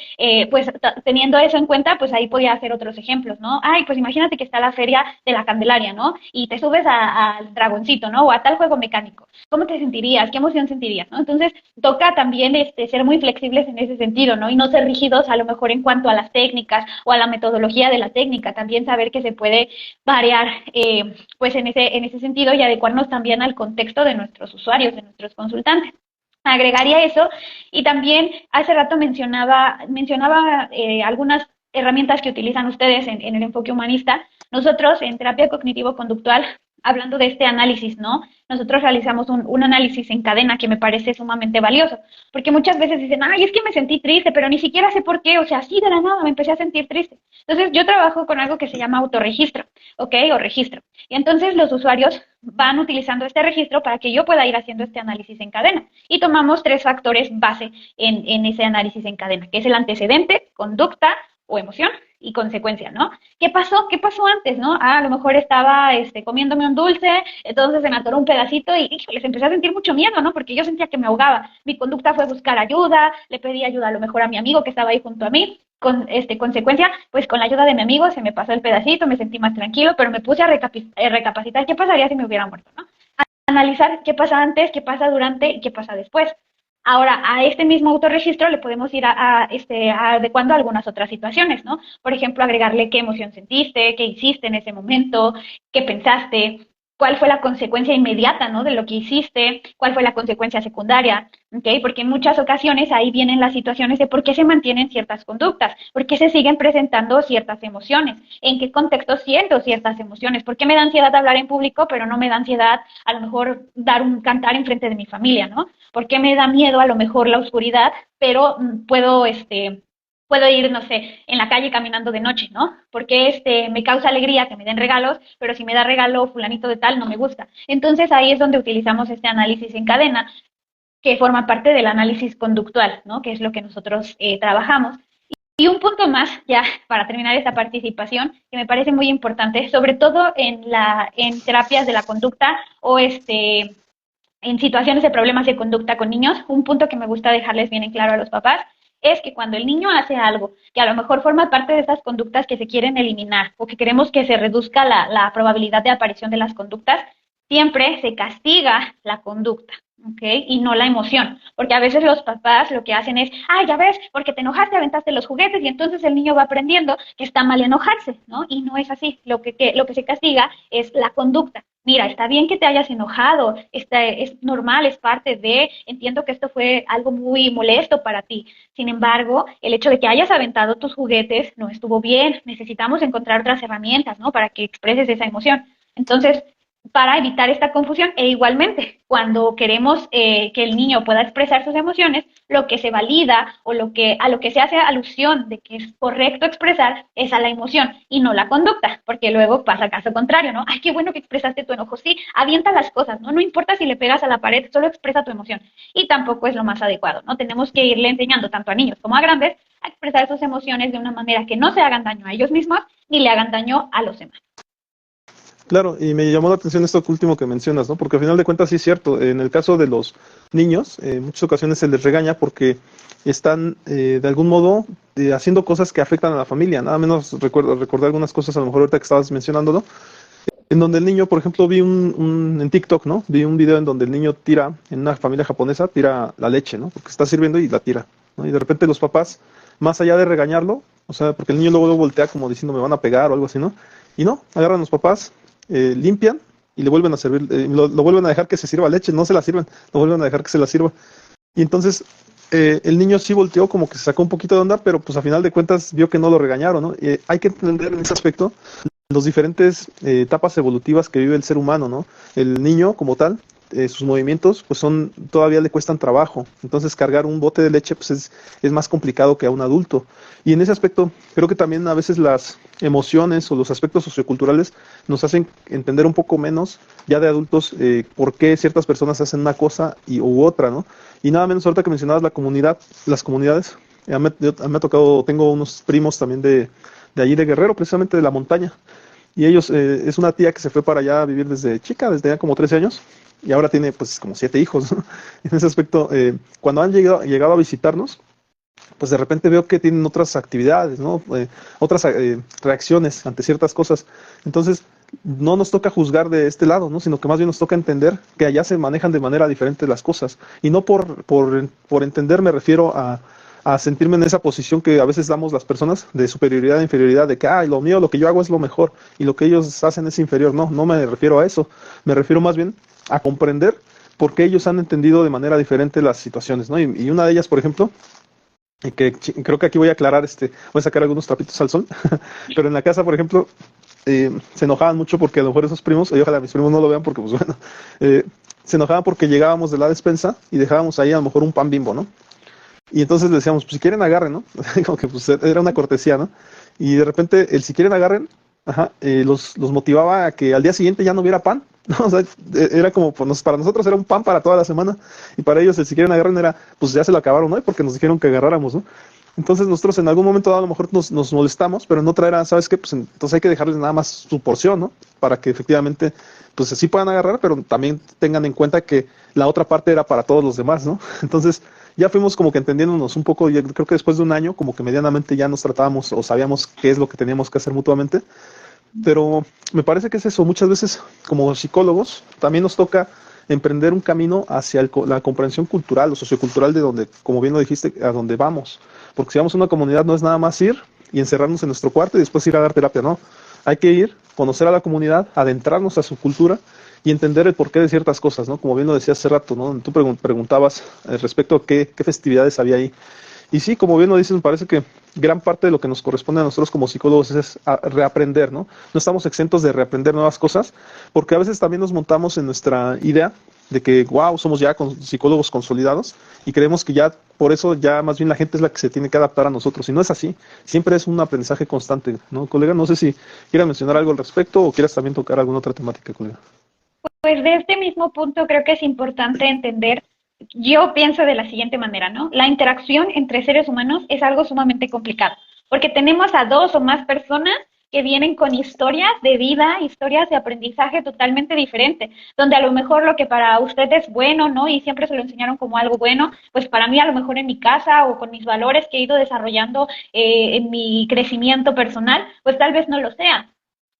pues teniendo eso en cuenta, pues ahí podía hacer otros ejemplos, ¿no? Ay, pues imagínate que está la feria de la Candelaria, ¿no? Y te subes al dragoncito, ¿no? O a tal juego mecánico. ¿Cómo te sentirías? ¿Qué emoción sentirías? ¿No? Entonces, toca también ser muy flexibles en ese sentido, ¿no? Y no ser rígidos a lo mejor en cuanto a las técnicas o a la metodología de la técnica, también saber que se puede variar pues en ese sentido y adecuarnos también al contexto de nuestros usuarios, de nuestros consultantes. Agregaría eso y también hace rato mencionaba algunas herramientas que utilizan ustedes en el enfoque humanista. Nosotros en terapia cognitivo-conductual, hablando de este análisis, ¿no? Nosotros realizamos un análisis en cadena que me parece sumamente valioso, porque muchas veces dicen, ay, es que me sentí triste, pero ni siquiera sé por qué, o sea, así de la nada me empecé a sentir triste. Entonces, yo trabajo con algo que se llama autorregistro, ¿ok? O registro. Y entonces los usuarios van utilizando este registro para que yo pueda ir haciendo este análisis en cadena. Y tomamos tres factores base en ese análisis en cadena, que es el antecedente, conducta o emoción y consecuencia, ¿no? ¿Qué pasó? ¿Qué pasó antes, no? Ah, a lo mejor estaba comiéndome un dulce, entonces se me atoró un pedacito y les empecé a sentir mucho miedo, ¿no? Porque yo sentía que me ahogaba. Mi conducta fue buscar ayuda, le pedí ayuda a lo mejor a mi amigo que estaba ahí junto a mí. Consecuencia, pues con la ayuda de mi amigo se me pasó el pedacito, me sentí más tranquilo, pero me puse a recapacitar qué pasaría si me hubiera muerto, ¿no? A analizar qué pasa antes, qué pasa durante y qué pasa después. Ahora, a este mismo autorregistro le podemos ir adecuando a algunas otras situaciones, ¿no? Por ejemplo, agregarle qué emoción sentiste, qué hiciste en ese momento, qué pensaste, cuál fue la consecuencia inmediata, ¿no? De lo que hiciste, cuál fue la consecuencia secundaria, ¿ok? Porque en muchas ocasiones ahí vienen las situaciones de por qué se mantienen ciertas conductas, por qué se siguen presentando ciertas emociones, en qué contexto siento ciertas emociones, por qué me da ansiedad hablar en público, pero no me da ansiedad a lo mejor dar un cantar en frente de mi familia, ¿no? ¿Por qué me da miedo a lo mejor la oscuridad, pero puedo ir, no sé, en la calle caminando de noche, ¿no? Porque me causa alegría que me den regalos, pero si me da regalo fulanito de tal, no me gusta. Entonces ahí es donde utilizamos este análisis en cadena, que forma parte del análisis conductual, ¿no? Que es lo que nosotros trabajamos. Y un punto más, ya para terminar esta participación, que me parece muy importante, sobre todo en terapias de la conducta o en situaciones de problemas de conducta con niños, un punto que me gusta dejarles bien en claro a los papás es que cuando el niño hace algo que a lo mejor forma parte de esas conductas que se quieren eliminar o que queremos que se reduzca la probabilidad de aparición de las conductas, siempre se castiga la conducta, ¿ok? Y no la emoción, porque a veces los papás lo que hacen es, ay, ya ves, porque te enojaste, aventaste los juguetes y entonces el niño va aprendiendo que está mal enojarse, ¿no? Y no es así, lo que se castiga es la conducta. Mira, está bien que te hayas enojado, es normal, es parte de, entiendo que esto fue algo muy molesto para ti. Sin embargo, el hecho de que hayas aventado tus juguetes no estuvo bien. Necesitamos encontrar otras herramientas, ¿no? Para que expreses esa emoción. Entonces, para evitar esta confusión, e igualmente, cuando queremos que el niño pueda expresar sus emociones, lo que se valida o a lo que se hace alusión de que es correcto expresar es a la emoción y no la conducta, porque luego pasa el caso contrario, ¿no? Ay, qué bueno que expresaste tu enojo, sí, avienta las cosas, ¿no? No importa si le pegas a la pared, solo expresa tu emoción. Y tampoco es lo más adecuado, ¿no? Tenemos que irle enseñando tanto a niños como a grandes a expresar sus emociones de una manera que no se hagan daño a ellos mismos ni le hagan daño a los demás. Claro, y me llamó la atención esto último que mencionas, ¿no? Porque al final de cuentas sí es cierto, en el caso de los niños, en muchas ocasiones se les regaña porque están de algún modo haciendo cosas que afectan a la familia. Nada menos recordar algunas cosas, a lo mejor ahorita que estabas mencionándolo, en donde el niño, por ejemplo, vi en TikTok, ¿no? Vi un video en donde el niño tira, en una familia japonesa, tira la leche, ¿no? Porque está sirviendo y la tira, ¿no? Y de repente los papás, más allá de regañarlo, o sea, porque el niño luego voltea como diciendo me van a pegar o algo así, ¿no? Y no, agarran los papás, limpian y le vuelven a servir, lo vuelven a dejar que se sirva leche, no se la sirven, lo vuelven a dejar que se la sirva. Y entonces el niño sí volteó, como que se sacó un poquito de onda, pero pues a final de cuentas vio que no lo regañaron, ¿no? Hay que entender en ese aspecto las diferentes etapas evolutivas que vive el ser humano, ¿no? El niño como tal, sus movimientos pues todavía le cuestan trabajo, entonces cargar un bote de leche pues es más complicado que a un adulto. Y en ese aspecto creo que también a veces las emociones o los aspectos socioculturales nos hacen entender un poco menos ya de adultos por qué ciertas personas hacen una cosa u otra, ¿no? Y nada menos ahorita que mencionabas las comunidades, me ha tocado, tengo unos primos también de allí de Guerrero, precisamente de la montaña. Y ellos, es una tía que se fue para allá a vivir desde chica, desde ya como 13 años, y ahora tiene pues como 7 hijos, ¿no? En ese aspecto, cuando han llegado a visitarnos, pues de repente veo que tienen otras actividades, ¿no? Otras reacciones ante ciertas cosas. Entonces, no nos toca juzgar de este lado, ¿no? Sino que más bien nos toca entender que allá se manejan de manera diferente las cosas. Y no por entender me refiero a sentirme en esa posición que a veces damos las personas de superioridad e inferioridad, de que, lo mío, lo que yo hago es lo mejor y lo que ellos hacen es inferior. No, no me refiero a eso. Me refiero más bien a comprender por qué ellos han entendido de manera diferente las situaciones, ¿no? Y una de ellas, por ejemplo, que creo que aquí voy a aclarar, voy a sacar algunos trapitos al sol, pero en la casa, por ejemplo, se enojaban mucho porque a lo mejor esos primos, y ojalá mis primos no lo vean porque, pues bueno, se enojaban porque llegábamos de la despensa y dejábamos ahí a lo mejor un pan Bimbo, ¿no? Y entonces le decíamos, pues si quieren agarren, ¿no? Como que pues era una cortesía, ¿no? Y de repente el si quieren agarren, los motivaba a que al día siguiente ya no hubiera pan, ¿no? O sea, era como, pues, para nosotros era un pan para toda la semana, y para ellos el si quieren agarren era, pues ya se lo acabaron, ¿no? Porque nos dijeron que agarráramos, ¿no? Entonces nosotros en algún momento a lo mejor nos molestamos, pero en otra era, ¿sabes qué? Pues entonces hay que dejarles nada más su porción, ¿no? Para que efectivamente, pues sí puedan agarrar, pero también tengan en cuenta que la otra parte era para todos los demás, ¿no? Entonces ya fuimos como que entendiéndonos un poco, yo creo que después de un año, como que medianamente ya nos tratábamos o sabíamos qué es lo que teníamos que hacer mutuamente, pero me parece que es eso, muchas veces como psicólogos también nos toca emprender un camino hacia la comprensión cultural o sociocultural de donde, como bien lo dijiste, a donde vamos. Porque si vamos a una comunidad no es nada más ir y encerrarnos en nuestro cuarto y después ir a dar terapia, no. Hay que ir, conocer a la comunidad, adentrarnos a su cultura y entender el porqué de ciertas cosas, ¿no? Como bien lo decías hace rato, ¿no? Tú preguntabas respecto a qué festividades había ahí. Y sí, como bien lo dices, me parece que gran parte de lo que nos corresponde a nosotros como psicólogos es reaprender, ¿no? No estamos exentos de reaprender nuevas cosas, porque a veces también nos montamos en nuestra idea de que, wow, somos ya psicólogos consolidados y creemos que ya por eso ya más bien la gente es la que se tiene que adaptar a nosotros. Y no es así, siempre es un aprendizaje constante, ¿no, colega? No sé si quieras mencionar algo al respecto o quieras también tocar alguna otra temática, colega. Pues de este mismo punto creo que es importante entender, yo pienso de la siguiente manera, ¿no? La interacción entre seres humanos es algo sumamente complicado, porque tenemos a dos o más personas que vienen con historias de vida, historias de aprendizaje totalmente diferentes, donde a lo mejor lo que para usted es bueno, ¿no? Y siempre se lo enseñaron como algo bueno, pues para mí a lo mejor en mi casa o con mis valores que he ido desarrollando en mi crecimiento personal, pues tal vez no lo sea.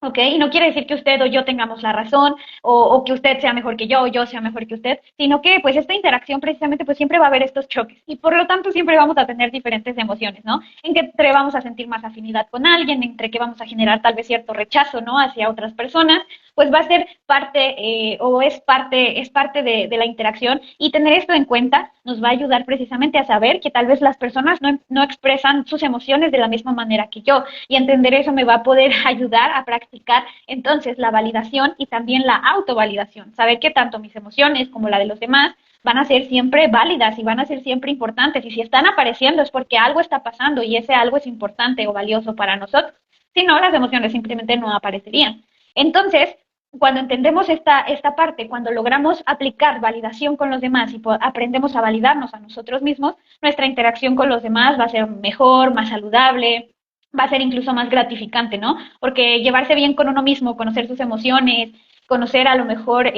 ¿Ok? Y no quiere decir que usted o yo tengamos la razón o que usted sea mejor que yo o yo sea mejor que usted, sino que pues esta interacción precisamente pues siempre va a haber estos choques y por lo tanto siempre vamos a tener diferentes emociones, ¿no? En que entre vamos a sentir más afinidad con alguien, entre que vamos a generar tal vez cierto rechazo, ¿no? Hacia otras personas, pues va a ser parte o es parte de la interacción y tener esto en cuenta nos va a ayudar precisamente a saber que tal vez las personas no expresan sus emociones de la misma manera que yo y entender eso me va a poder ayudar a practicar entonces la validación y también la autovalidación, saber que tanto mis emociones como la de los demás van a ser siempre válidas y van a ser siempre importantes y si están apareciendo es porque algo está pasando y ese algo es importante o valioso para nosotros, si no las emociones simplemente no aparecerían. Entonces, cuando entendemos esta parte, cuando logramos aplicar validación con los demás y aprendemos a validarnos a nosotros mismos, nuestra interacción con los demás va a ser mejor, más saludable, va a ser incluso más gratificante, ¿no? Porque llevarse bien con uno mismo, conocer sus emociones, conocer a lo mejor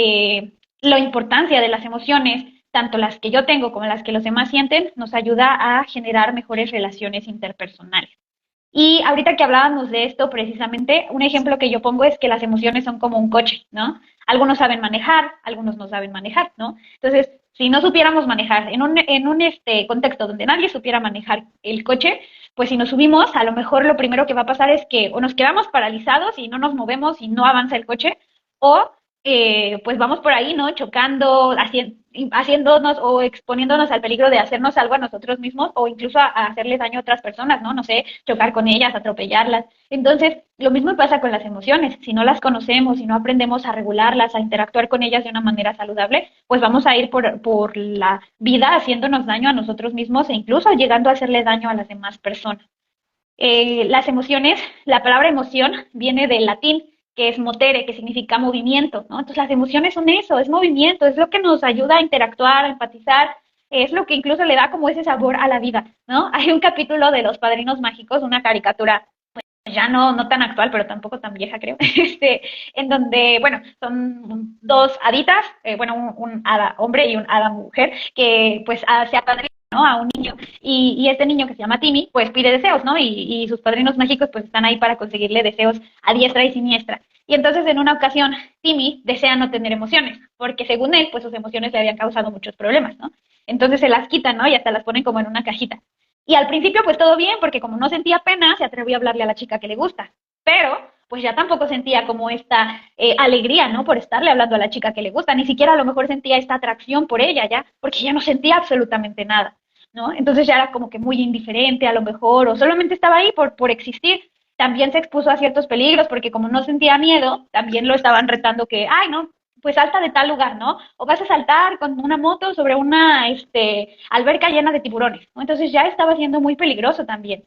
la importancia de las emociones, tanto las que yo tengo como las que los demás sienten, nos ayuda a generar mejores relaciones interpersonales. Y ahorita que hablábamos de esto, precisamente, un ejemplo que yo pongo es que las emociones son como un coche, ¿no? Algunos saben manejar, algunos no saben manejar, ¿no? Entonces, si no supiéramos manejar en un contexto donde nadie supiera manejar el coche, pues si nos subimos, a lo mejor lo primero que va a pasar es que o nos quedamos paralizados y no nos movemos y no avanza el coche, o pues vamos por ahí, ¿no? Chocando, haciéndonos o exponiéndonos al peligro de hacernos algo a nosotros mismos o incluso a hacerles daño a otras personas, ¿no? No sé, chocar con ellas, atropellarlas. Entonces, lo mismo pasa con las emociones. Si no las conocemos, si no aprendemos a regularlas, a interactuar con ellas de una manera saludable, pues vamos a ir por la vida haciéndonos daño a nosotros mismos e incluso llegando a hacerle daño a las demás personas. Las emociones, la palabra emoción viene del latín, que es motere, que significa movimiento, ¿no? Entonces las emociones son eso, es movimiento, es lo que nos ayuda a interactuar, a empatizar, es lo que incluso le da como ese sabor a la vida, ¿no? Hay un capítulo de Los Padrinos Mágicos, una caricatura ya no tan actual, pero tampoco tan vieja, creo, en donde, bueno, son dos haditas, bueno, un hada hombre y un hada mujer, que pues se apadrinan, ¿no? A un niño, y este niño que se llama Timmy, pues pide deseos, ¿no? Y sus padrinos mágicos pues están ahí para conseguirle deseos a diestra y siniestra. Y entonces en una ocasión, Timmy desea no tener emociones, porque según él, pues sus emociones le habían causado muchos problemas, ¿no? Entonces se las quitan, ¿no? Y hasta las ponen como en una cajita. Y al principio pues todo bien, porque como no sentía pena, se atrevió a hablarle a la chica que le gusta. Pero pues ya tampoco sentía como esta alegría, ¿no? Por estarle hablando a la chica que le gusta. Ni siquiera a lo mejor sentía esta atracción por ella ya, porque ya no sentía absolutamente nada, ¿no? Entonces ya era como que muy indiferente a lo mejor, o solamente estaba ahí por existir. También se expuso a ciertos peligros, porque como no sentía miedo, también lo estaban retando que, ay, no, pues salta de tal lugar, ¿no? O vas a saltar con una moto sobre una alberca llena de tiburones, ¿no? Entonces ya estaba siendo muy peligroso también.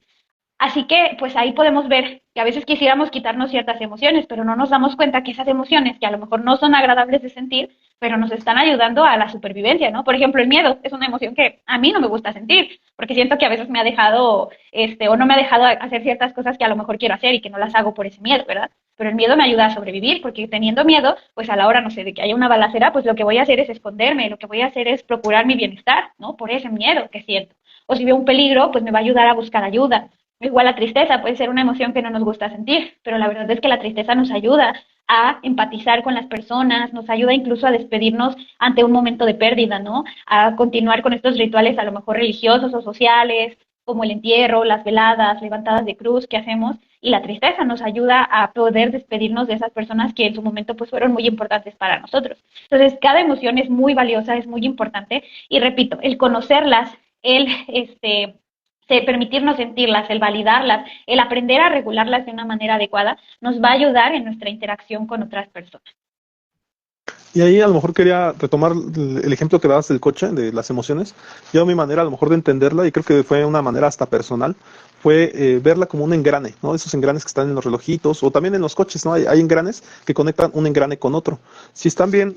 Así que, pues ahí podemos ver que a veces quisiéramos quitarnos ciertas emociones, pero no nos damos cuenta que esas emociones, que a lo mejor no son agradables de sentir, pero nos están ayudando a la supervivencia, ¿no? Por ejemplo, el miedo es una emoción que a mí no me gusta sentir, porque siento que a veces me ha dejado, o no me ha dejado hacer ciertas cosas que a lo mejor quiero hacer y que no las hago por ese miedo, ¿verdad? Pero el miedo me ayuda a sobrevivir, porque teniendo miedo, pues a la hora, no sé, de que haya una balacera, pues lo que voy a hacer es esconderme, lo que voy a hacer es procurar mi bienestar, ¿no? Por ese miedo que siento. O si veo un peligro, pues me va a ayudar a buscar ayuda. Igual la tristeza puede ser una emoción que no nos gusta sentir, pero la verdad es que la tristeza nos ayuda a empatizar con las personas, nos ayuda incluso a despedirnos ante un momento de pérdida, ¿no? A continuar con estos rituales a lo mejor religiosos o sociales, como el entierro, las veladas, levantadas de cruz que hacemos, y la tristeza nos ayuda a poder despedirnos de esas personas que en su momento pues fueron muy importantes para nosotros. Entonces, cada emoción es muy valiosa, es muy importante y repito, el conocerlas, el permitirnos sentirlas, el validarlas, el aprender a regularlas de una manera adecuada, nos va a ayudar en nuestra interacción con otras personas. Y ahí a lo mejor quería retomar el ejemplo que dabas del coche, de las emociones. Yo mi manera a lo mejor de entenderla, y creo que fue una manera hasta personal, fue verla como un engrane, ¿no? Esos engranes que están en los relojitos o también en los coches, ¿no? Hay engranes que conectan un engrane con otro. Si están bien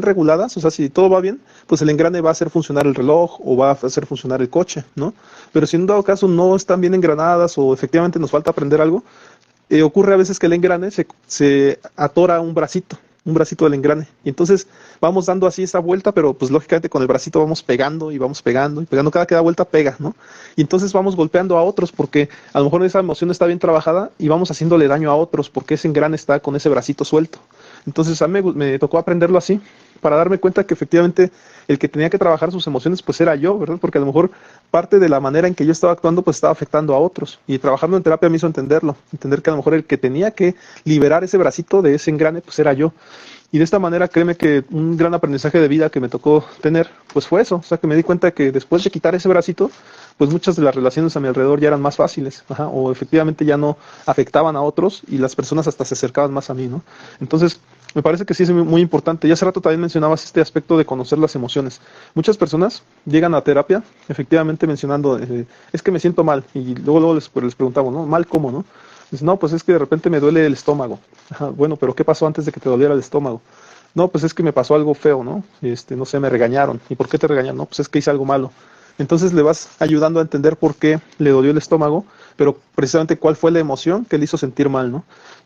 reguladas, o sea, si todo va bien, pues el engrane va a hacer funcionar el reloj o va a hacer funcionar el coche, ¿no? Pero si en un dado caso no están bien engranadas o efectivamente nos falta aprender algo, ocurre a veces que el engrane se atora un bracito del engrane. Y entonces vamos dando así esa vuelta, pero pues lógicamente con el bracito vamos pegando y vamos pegando y pegando, cada que da vuelta pega, ¿no? Y entonces vamos golpeando a otros porque a lo mejor esa emoción está bien trabajada y vamos haciéndole daño a otros porque ese engrane está con ese bracito suelto. Entonces a mí me tocó aprenderlo así para darme cuenta que efectivamente el que tenía que trabajar sus emociones pues era yo, ¿verdad? Porque a lo mejor parte de la manera en que yo estaba actuando pues estaba afectando a otros y trabajando en terapia me hizo entenderlo, entender que a lo mejor el que tenía que liberar ese bracito de ese engrane pues era yo. Y de esta manera, créeme que un gran aprendizaje de vida que me tocó tener, pues fue eso. O sea, que me di cuenta que después de quitar ese bracito, pues muchas de las relaciones a mi alrededor ya eran más fáciles, ajá, o efectivamente ya no afectaban a otros y las personas hasta se acercaban más a mí, ¿no? Entonces, me parece que sí es muy importante. Ya hace rato también mencionabas este aspecto de conocer las emociones. Muchas personas llegan a terapia, efectivamente mencionando, es que me siento mal, y luego les preguntamos, ¿no? ¿Mal cómo, no? Dice, no, pues es que de repente me duele el estómago. Ajá, bueno, pero ¿qué pasó antes de que te doliera el estómago? No, pues es que me pasó algo feo, ¿no? No sé, me regañaron. ¿Y por qué te regañaron? No, pues es que hice algo malo. Entonces le vas ayudando a entender por qué le dolió el estómago, pero precisamente cuál fue la emoción que le hizo sentir mal, ¿no?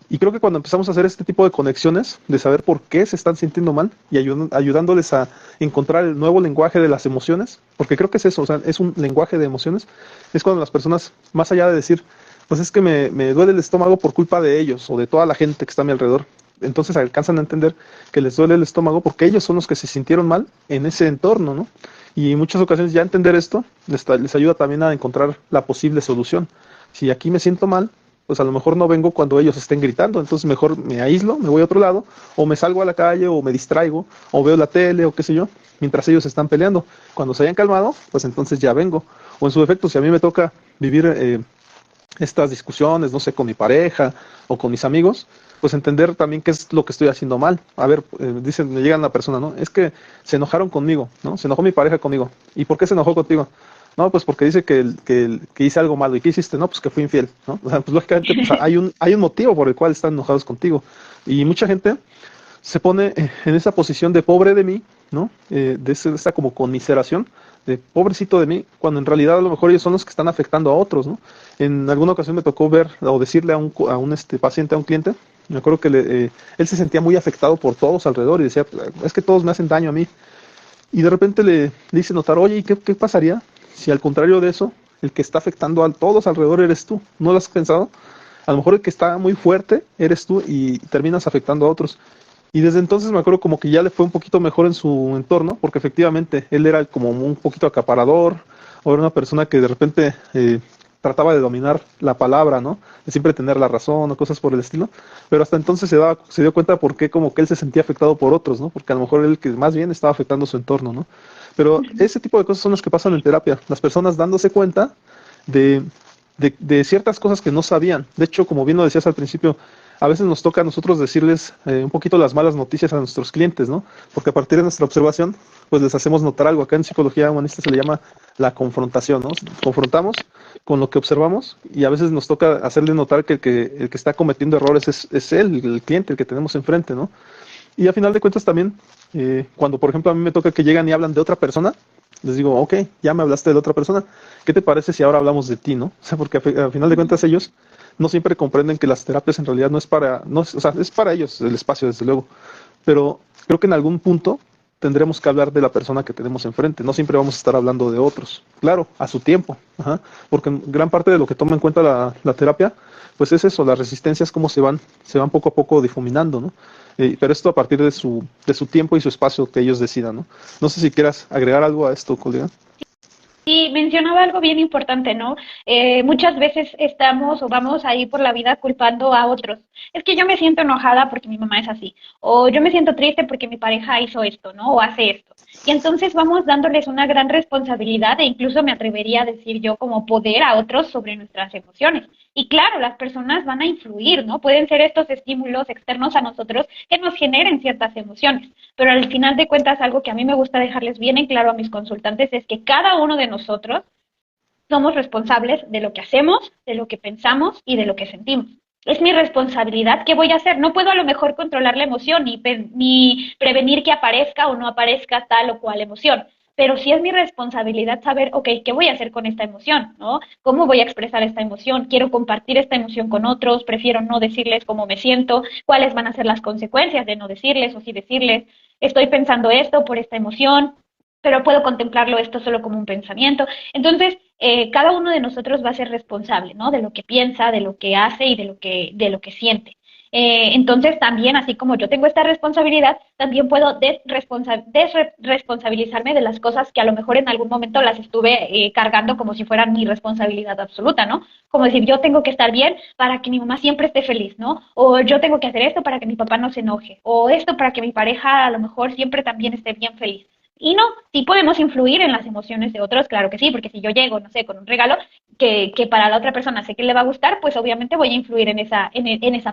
Y creo que cuando empezamos a hacer este tipo de conexiones, de saber por qué se están sintiendo mal y ayudándoles a encontrar el nuevo lenguaje de las emociones, porque creo que es eso, o sea, es un lenguaje de emociones, es cuando las personas, más allá de decir, pues es que me duele el estómago por culpa de ellos o de toda la gente que está a mi alrededor, entonces alcanzan a entender que les duele el estómago porque ellos son los que se sintieron mal en ese entorno, ¿no? Y en muchas ocasiones ya entender esto les ayuda también a encontrar la posible solución. Si aquí me siento mal, pues a lo mejor no vengo cuando ellos estén gritando, entonces mejor me aíslo, me voy a otro lado, o me salgo a la calle, o me distraigo, o veo la tele, o qué sé yo, mientras ellos están peleando. Cuando se hayan calmado, pues entonces ya vengo. O en su defecto, si a mí me toca vivir estas discusiones, no sé, con mi pareja o con mis amigos, pues entender también qué es lo que estoy haciendo mal. A ver, dicen, me llega una persona, ¿no? Es que se enojaron conmigo, ¿no? Se enojó mi pareja conmigo. ¿Y por qué se enojó contigo? No, pues porque dice que hice algo malo. ¿Y qué hiciste? No, pues que fui infiel, ¿no? O sea, pues lógicamente pues, hay un motivo por el cual están enojados contigo. Y mucha gente se pone en esa posición de pobre de mí, ¿no? De esa como conmiseración, de pobrecito de mí, cuando en realidad a lo mejor ellos son los que están afectando a otros, ¿no? En alguna ocasión me tocó ver o decirle a un paciente, a un cliente, me acuerdo que él se sentía muy afectado por todos alrededor y decía, es que todos me hacen daño a mí. Y de repente le hice notar, oye, ¿y qué pasaría si al contrario de eso, el que está afectando a todos alrededor eres tú? ¿No lo has pensado? A lo mejor el que está muy fuerte eres tú y terminas afectando a otros. Y desde entonces me acuerdo como que ya le fue un poquito mejor en su entorno, porque efectivamente él era como un poquito acaparador, o era una persona que de repente trataba de dominar la palabra, ¿no? De siempre tener la razón o cosas por el estilo. Pero hasta entonces se dio cuenta por qué como que él se sentía afectado por otros, ¿no? Porque a lo mejor él que más bien estaba afectando su entorno, ¿no? Pero ese tipo de cosas son las que pasan en terapia. Las personas dándose cuenta de, de ciertas cosas que no sabían. De hecho, como bien lo decías al principio, a veces nos toca a nosotros decirles un poquito las malas noticias a nuestros clientes, ¿no? Porque a partir de nuestra observación, pues les hacemos notar algo. Acá en psicología humanista se le llama la confrontación, ¿no? Confrontamos con lo que observamos y a veces nos toca hacerle notar que el que está cometiendo errores es él, el cliente, el que tenemos enfrente, ¿no? Y a final de cuentas también, cuando por ejemplo a mí me toca que llegan y hablan de otra persona, les digo, ok, ya me hablaste de la otra persona, ¿qué te parece si ahora hablamos de ti, no? O sea, porque a final de cuentas ellos no siempre comprenden que las terapias en realidad no es para, no, o sea, es para ellos el espacio, desde luego, pero creo que en algún punto tendremos que hablar de la persona que tenemos enfrente, no siempre vamos a estar hablando de otros, claro, a su tiempo, ajá, porque gran parte de lo que toma en cuenta la terapia, pues es eso, las resistencias cómo se van poco a poco difuminando, ¿no? Pero esto a partir de su tiempo y su espacio que ellos decidan, ¿no? No sé si quieras agregar algo a esto, colega. Sí, mencionaba algo bien importante, ¿no? Muchas veces estamos o vamos ahí por la vida culpando a otros. Es que yo me siento enojada porque mi mamá es así, o yo me siento triste porque mi pareja hizo esto, ¿no? O hace esto. Y entonces vamos dándoles una gran responsabilidad e incluso me atrevería a decir yo como poder a otros sobre nuestras emociones. Y claro, las personas van a influir, ¿no? Pueden ser estos estímulos externos a nosotros que nos generen ciertas emociones. Pero al final de cuentas, algo que a mí me gusta dejarles bien en claro a mis consultantes es que cada uno de nosotros somos responsables de lo que hacemos, de lo que pensamos y de lo que sentimos. Es mi responsabilidad. ¿Qué voy a hacer? No puedo a lo mejor controlar la emoción ni prevenir que aparezca o no aparezca tal o cual emoción. Pero sí es mi responsabilidad saber, ok, ¿qué voy a hacer con esta emoción? ¿No? ¿Cómo voy a expresar esta emoción? ¿Quiero compartir esta emoción con otros? ¿Prefiero no decirles cómo me siento? ¿Cuáles van a ser las consecuencias de no decirles o sí decirles? Estoy pensando esto por esta emoción, pero puedo contemplarlo esto solo como un pensamiento. Entonces, cada uno de nosotros va a ser responsable, ¿no? De lo que piensa, de lo que hace y de lo que siente. Entonces, también, así como yo tengo esta responsabilidad, también puedo desresponsabilizarme de las cosas que a lo mejor en algún momento las estuve cargando como si fueran mi responsabilidad absoluta, ¿no? Como decir, yo tengo que estar bien para que mi mamá siempre esté feliz, ¿no? O yo tengo que hacer esto para que mi papá no se enoje, o esto para que mi pareja a lo mejor siempre también esté bien feliz. Y no, sí podemos influir en las emociones de otros, claro que sí, porque si yo llego, no sé, con un regalo que para la otra persona sé que le va a gustar, pues obviamente voy a influir en esa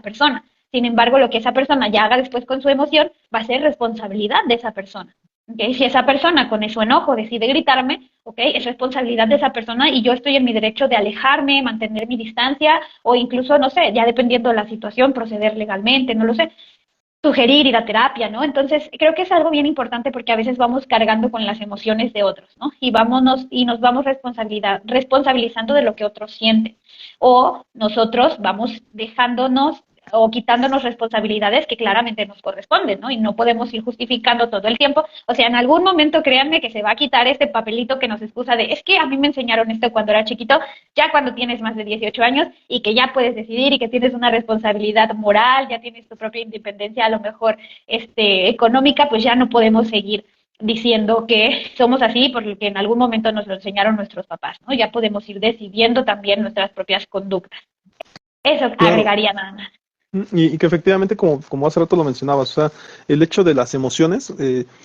persona. Sin embargo, lo que esa persona ya haga después con su emoción va a ser responsabilidad de esa persona. ¿Okay? Si esa persona con su enojo decide gritarme, okay, es responsabilidad de esa persona y yo estoy en mi derecho de alejarme, mantener mi distancia o incluso, no sé, ya dependiendo de la situación, proceder legalmente, no lo sé, sugerir ir a terapia, ¿no? Entonces, creo que es algo bien importante porque a veces vamos cargando con las emociones de otros, ¿no? Y nos vamos responsabilizando de lo que otros sienten. O nosotros vamos dejándonos o quitándonos responsabilidades que claramente nos corresponden, ¿no? Y no podemos ir justificando todo el tiempo. O sea, en algún momento créanme que se va a quitar este papelito que nos excusa de, es que a mí me enseñaron esto cuando era chiquito, ya cuando tienes más de 18 años y que ya puedes decidir y que tienes una responsabilidad moral, ya tienes tu propia independencia, a lo mejor económica, pues ya no podemos seguir diciendo que somos así porque en algún momento nos lo enseñaron nuestros papás, ¿no? Ya podemos ir decidiendo también nuestras propias conductas. Eso Claro. agregaría nada más. Y que efectivamente, como hace rato lo mencionabas, o sea, el hecho de las emociones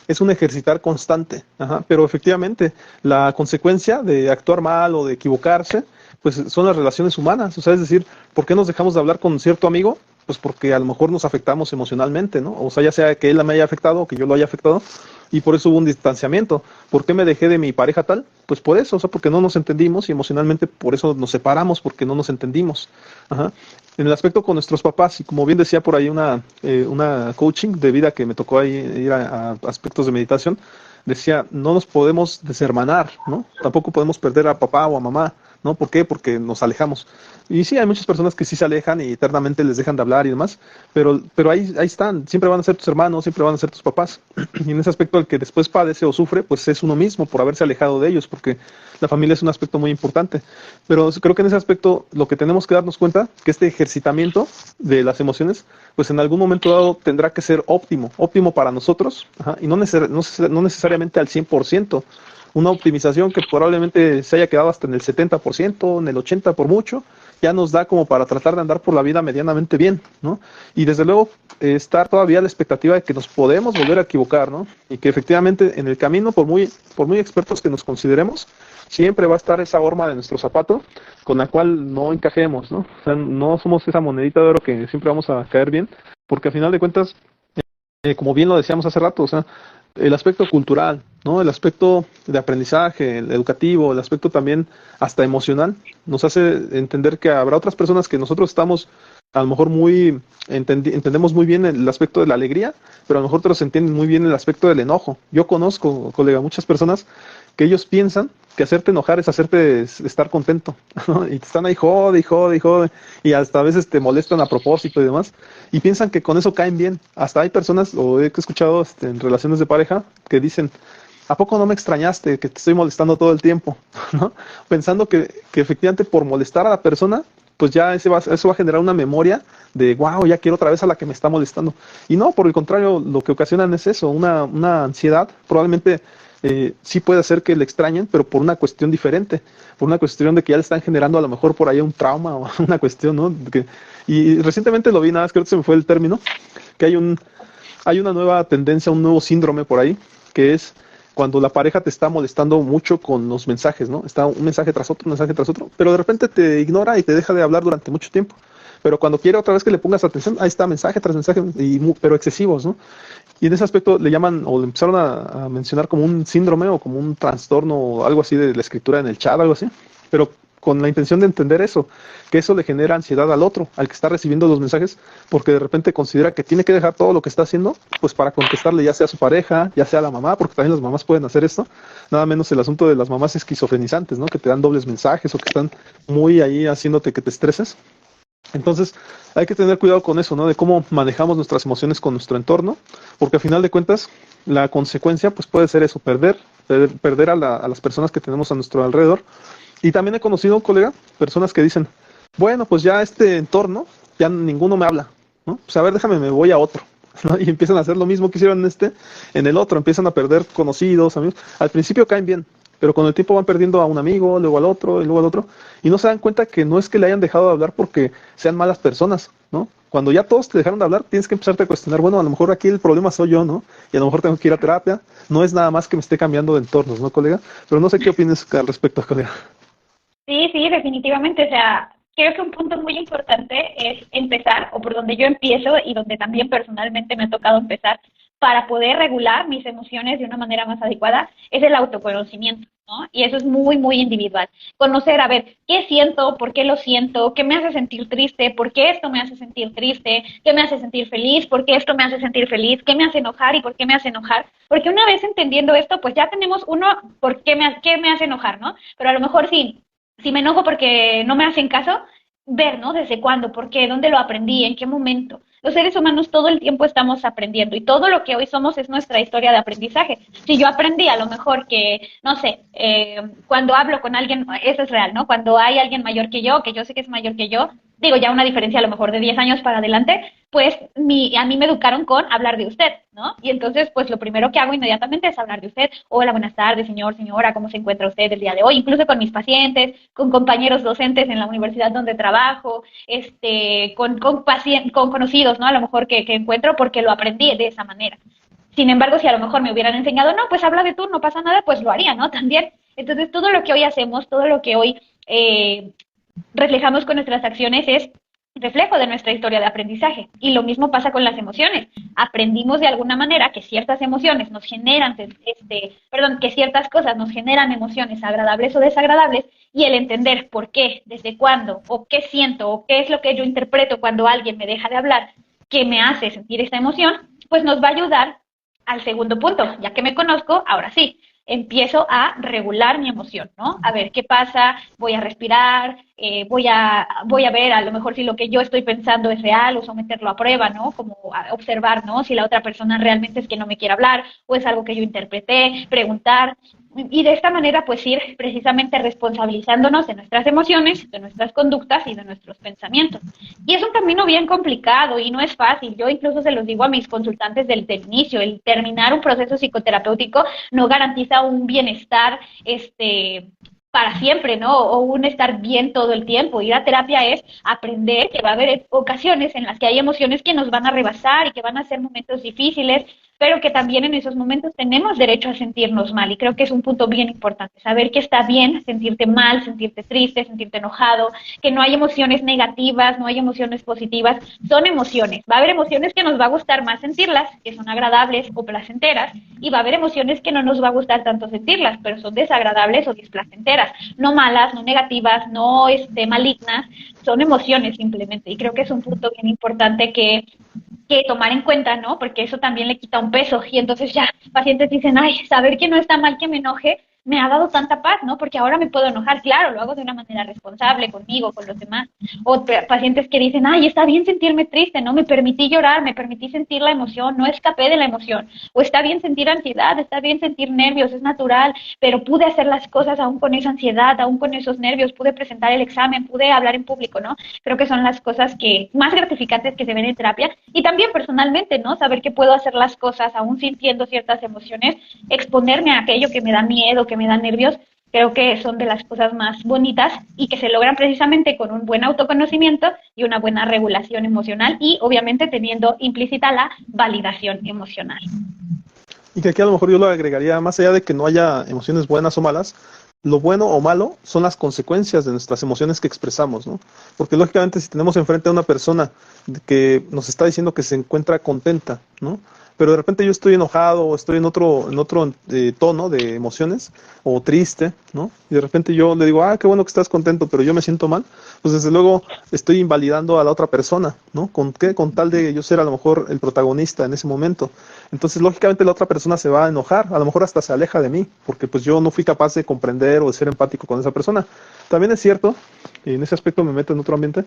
es un ejercitar constante, ajá, pero efectivamente la consecuencia de actuar mal o de equivocarse, pues son las relaciones humanas, o sea, es decir, ¿por qué nos dejamos de hablar con cierto amigo? Pues porque a lo mejor nos afectamos emocionalmente, ¿no? O sea, ya sea que él me haya afectado o que yo lo haya afectado, y por eso hubo un distanciamiento. ¿Por qué me dejé de mi pareja tal? Pues por eso, o sea, porque no nos entendimos y emocionalmente por eso nos separamos, porque no nos entendimos. Ajá. En el aspecto con nuestros papás, y como bien decía por ahí una coaching de vida que me tocó ahí ir a aspectos de meditación, decía, no nos podemos deshermanar, ¿no? Tampoco podemos perder a papá o a mamá, ¿no? ¿Por qué? Porque nos alejamos. Y sí, hay muchas personas que sí se alejan y eternamente les dejan de hablar y demás, pero ahí están, siempre van a ser tus hermanos, siempre van a ser tus papás. Y en ese aspecto el que después padece o sufre, pues es uno mismo por haberse alejado de ellos, porque la familia es un aspecto muy importante. Pero creo que en ese aspecto lo que tenemos que darnos cuenta, que este ejercitamiento de las emociones, pues en algún momento dado tendrá que ser óptimo, óptimo para nosotros, ajá, y no necesariamente al 100%. Una optimización que probablemente se haya quedado hasta en el 70%, en el 80% por mucho, ya nos da como para tratar de andar por la vida medianamente bien, ¿no? Y desde luego estar todavía a la expectativa de que nos podemos volver a equivocar, ¿no? Y que efectivamente en el camino, por muy expertos que nos consideremos, siempre va a estar esa horma de nuestro zapato con la cual no encajemos, ¿no? O sea, no somos esa monedita de oro que siempre vamos a caer bien, porque al final de cuentas, como bien lo decíamos hace rato, o sea, el aspecto cultural, ¿no? El aspecto de aprendizaje, el educativo, el aspecto también hasta emocional, nos hace entender que habrá otras personas que nosotros estamos a lo mejor entendemos muy bien el aspecto de la alegría, pero a lo mejor otros entienden muy bien el aspecto del enojo. Yo conozco, colega, muchas personas que ellos piensan que hacerte enojar es hacerte estar contento, ¿no? Y te están ahí jode y jode y jode, y hasta a veces te molestan a propósito y demás, y piensan que con eso caen bien. Hasta hay personas, o he escuchado en relaciones de pareja, que dicen, ¿a poco no me extrañaste que te estoy molestando todo el tiempo? ¿No? Pensando que efectivamente por molestar a la persona, pues ya eso va a generar una memoria de, wow, ya quiero otra vez a la que me está molestando. Y no, por el contrario, lo que ocasionan es eso, una ansiedad, probablemente sí puede ser que le extrañen, pero por una cuestión diferente, por una cuestión de que ya le están generando a lo mejor por ahí un trauma o una cuestión, ¿no? Y recientemente lo vi, nada más creo que se me fue el término, que hay una nueva tendencia, un nuevo síndrome por ahí, que es cuando la pareja te está molestando mucho con los mensajes, ¿no? Está un mensaje tras otro, pero de repente te ignora y te deja de hablar durante mucho tiempo. Pero cuando quiere otra vez que le pongas atención, ahí está mensaje tras mensaje, pero excesivos, ¿no? Y en ese aspecto le llaman, o le empezaron a mencionar como un síndrome o como un trastorno o algo así de la escritura en el chat, algo así. Pero con la intención de entender eso, que eso le genera ansiedad al otro, al que está recibiendo los mensajes, porque de repente considera que tiene que dejar todo lo que está haciendo, pues para contestarle ya sea a su pareja, ya sea a la mamá, porque también las mamás pueden hacer esto, nada menos el asunto de las mamás esquizofrenizantes, ¿no? Que te dan dobles mensajes o que están muy ahí haciéndote que te estreses. Entonces, hay que tener cuidado con eso, ¿no? De cómo manejamos nuestras emociones con nuestro entorno, porque al final de cuentas, la consecuencia pues puede ser eso, perder a las personas que tenemos a nuestro alrededor. Y también he conocido, colega, personas que dicen, bueno, pues ya este entorno, ya ninguno me habla, ¿no? Pues a ver, déjame, me voy a otro, ¿no? Y empiezan a hacer lo mismo que hicieron en el otro, empiezan a perder conocidos, amigos. Al principio caen bien, pero con el tiempo van perdiendo a un amigo, luego al otro, y luego al otro, y no se dan cuenta que no es que le hayan dejado de hablar porque sean malas personas, ¿no? Cuando ya todos te dejaron de hablar, tienes que empezarte a cuestionar, bueno, a lo mejor aquí el problema soy yo, ¿no? Y a lo mejor tengo que ir a terapia, no es nada más que me esté cambiando de entornos, ¿no, colega? Pero no sé qué opinas al respecto, colega. Sí, sí, definitivamente. O sea, creo que un punto muy importante es empezar, o por donde yo empiezo y donde también personalmente me ha tocado empezar, para poder regular mis emociones de una manera más adecuada, es el autoconocimiento, ¿no? Y eso es muy, muy individual. Conocer, a ver, ¿qué siento? ¿Por qué lo siento? ¿Qué me hace sentir triste? ¿Por qué esto me hace sentir triste? ¿Qué me hace sentir feliz? ¿Por qué esto me hace sentir feliz? ¿Qué me hace enojar y por qué me hace enojar? Porque una vez entendiendo esto, pues ya tenemos uno, ¿por qué me hace enojar, no? Pero a lo mejor sí, si me enojo porque no me hacen caso, ver, ¿no? ¿Desde cuándo? ¿Por qué? ¿Dónde lo aprendí? ¿En qué momento? Los seres humanos todo el tiempo estamos aprendiendo y todo lo que hoy somos es nuestra historia de aprendizaje. Si yo aprendí a lo mejor que, no sé, cuando hablo con alguien, eso es real, ¿no? Cuando hay alguien mayor que yo sé que es mayor que yo, digo ya una diferencia a lo mejor de 10 años para adelante, pues a mí me educaron con hablar de usted, ¿no? Y entonces, pues lo primero que hago inmediatamente es hablar de usted. Hola, buenas tardes, señor, señora, ¿cómo se encuentra usted el día de hoy? Incluso con mis pacientes, con compañeros docentes en la universidad donde trabajo, con conocidos, ¿no? A lo mejor que encuentro porque lo aprendí de esa manera. Sin embargo, si a lo mejor me hubieran enseñado, no, pues habla de tú, no pasa nada, pues lo haría, ¿no? También. Entonces, todo lo que hoy hacemos, todo lo que hoy reflejamos con nuestras acciones es reflejo de nuestra historia de aprendizaje. Y lo mismo pasa con las emociones. Aprendimos de alguna manera que ciertas emociones nos generan, que ciertas cosas nos generan emociones agradables o desagradables, y el entender por qué, desde cuándo, o qué siento, o qué es lo que yo interpreto cuando alguien me deja de hablar, que me hace sentir esta emoción, pues nos va a ayudar al segundo punto. Ya que me conozco, ahora sí, empiezo a regular mi emoción, ¿no? A ver qué pasa, voy a respirar, voy a ver a lo mejor si lo que yo estoy pensando es real o someterlo a prueba, ¿no? Como a observar, ¿no? Si la otra persona realmente es que no me quiere hablar o es algo que yo interpreté, preguntar. Y de esta manera, pues ir precisamente responsabilizándonos de nuestras emociones, de nuestras conductas y de nuestros pensamientos. Y es un camino bien complicado y no es fácil. Yo incluso se los digo a mis consultantes desde el inicio, el terminar un proceso psicoterapéutico no garantiza un bienestar, para siempre, ¿no? O un estar bien todo el tiempo. Ir a terapia es aprender que va a haber ocasiones en las que hay emociones que nos van a rebasar y que van a ser momentos difíciles, pero que también en esos momentos tenemos derecho a sentirnos mal. Y creo que es un punto bien importante, saber que está bien sentirte mal, sentirte triste, sentirte enojado, que no hay emociones negativas, no hay emociones positivas, son emociones. Va a haber emociones que nos va a gustar más sentirlas, que son agradables o placenteras, y va a haber emociones que no nos va a gustar tanto sentirlas, pero son desagradables o displacenteras, no malas, no negativas, no malignas, son emociones simplemente. Y creo que es un punto bien importante que tomar en cuenta, ¿no? Porque eso también le quita un peso y entonces ya pacientes dicen, ay, saber que no está mal que me enoje, me ha dado tanta paz, ¿no? Porque ahora me puedo enojar, claro, lo hago de una manera responsable conmigo, con los demás. O pacientes que dicen, ay, está bien sentirme triste, ¿no? Me permití llorar, me permití sentir la emoción, no escapé de la emoción. O está bien sentir ansiedad, está bien sentir nervios, es natural, pero pude hacer las cosas aún con esa ansiedad, aún con esos nervios, pude presentar el examen, pude hablar en público, ¿no? Creo que son las cosas que más gratificantes que se ven en terapia. Y también personalmente, ¿no? Saber que puedo hacer las cosas aún sintiendo ciertas emociones, exponerme a aquello que me da miedo, que me da nervios, creo que son de las cosas más bonitas y que se logran precisamente con un buen autoconocimiento y una buena regulación emocional y obviamente teniendo implícita la validación emocional. Y que aquí a lo mejor yo lo agregaría, más allá de que no haya emociones buenas o malas, lo bueno o malo son las consecuencias de nuestras emociones que expresamos, ¿no? Porque lógicamente si tenemos enfrente a una persona que nos está diciendo que se encuentra contenta, ¿no? Pero de repente yo estoy enojado o estoy en otro tono de emociones o triste, ¿no? Y de repente yo le digo, qué bueno que estás contento, pero yo me siento mal, pues desde luego estoy invalidando a la otra persona, ¿no? ¿Con qué? Con tal de yo ser a lo mejor el protagonista en ese momento. Entonces, lógicamente la otra persona se va a enojar, a lo mejor hasta se aleja de mí, porque pues yo no fui capaz de comprender o de ser empático con esa persona. También es cierto, y en ese aspecto me meto en otro ambiente,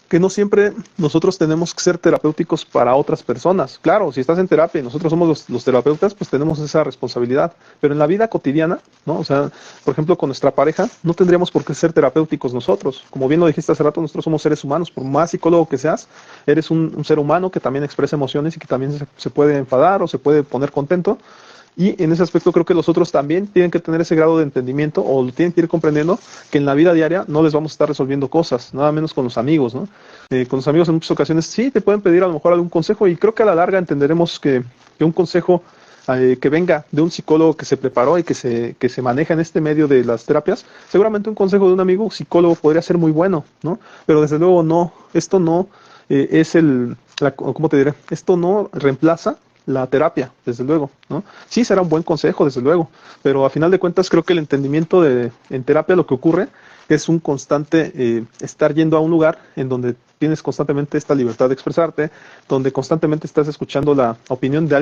que no siempre nosotros tenemos que ser terapéuticos para otras personas. Claro, si estás en terapia y nosotros somos los terapeutas, pues tenemos esa responsabilidad. Pero en la vida cotidiana, ¿no? O sea, por ejemplo, con nuestra pareja, no tendríamos por qué ser terapéuticos nosotros. Como bien lo dijiste hace rato, nosotros somos seres humanos. Por más psicólogo que seas, eres un ser humano que también expresa emociones y que también se puede enfadar o se puede poner contento. Y en ese aspecto creo que los otros también tienen que tener ese grado de entendimiento o tienen que ir comprendiendo que en la vida diaria no les vamos a estar resolviendo cosas, nada menos con los amigos, ¿no? Con los amigos en muchas ocasiones sí te pueden pedir a lo mejor algún consejo y creo que a la larga entenderemos que un consejo que venga de un psicólogo que se preparó y que se maneja en este medio de las terapias, seguramente un consejo de un amigo psicólogo podría ser muy bueno, ¿no? Pero desde luego no, esto no es ¿cómo te diré? Esto no reemplaza la terapia, desde luego, ¿no? Sí será un buen consejo, desde luego, pero a final de cuentas creo que el entendimiento en terapia lo que ocurre es un constante estar yendo a un lugar en donde tienes constantemente esta libertad de expresarte, donde constantemente estás escuchando la opinión de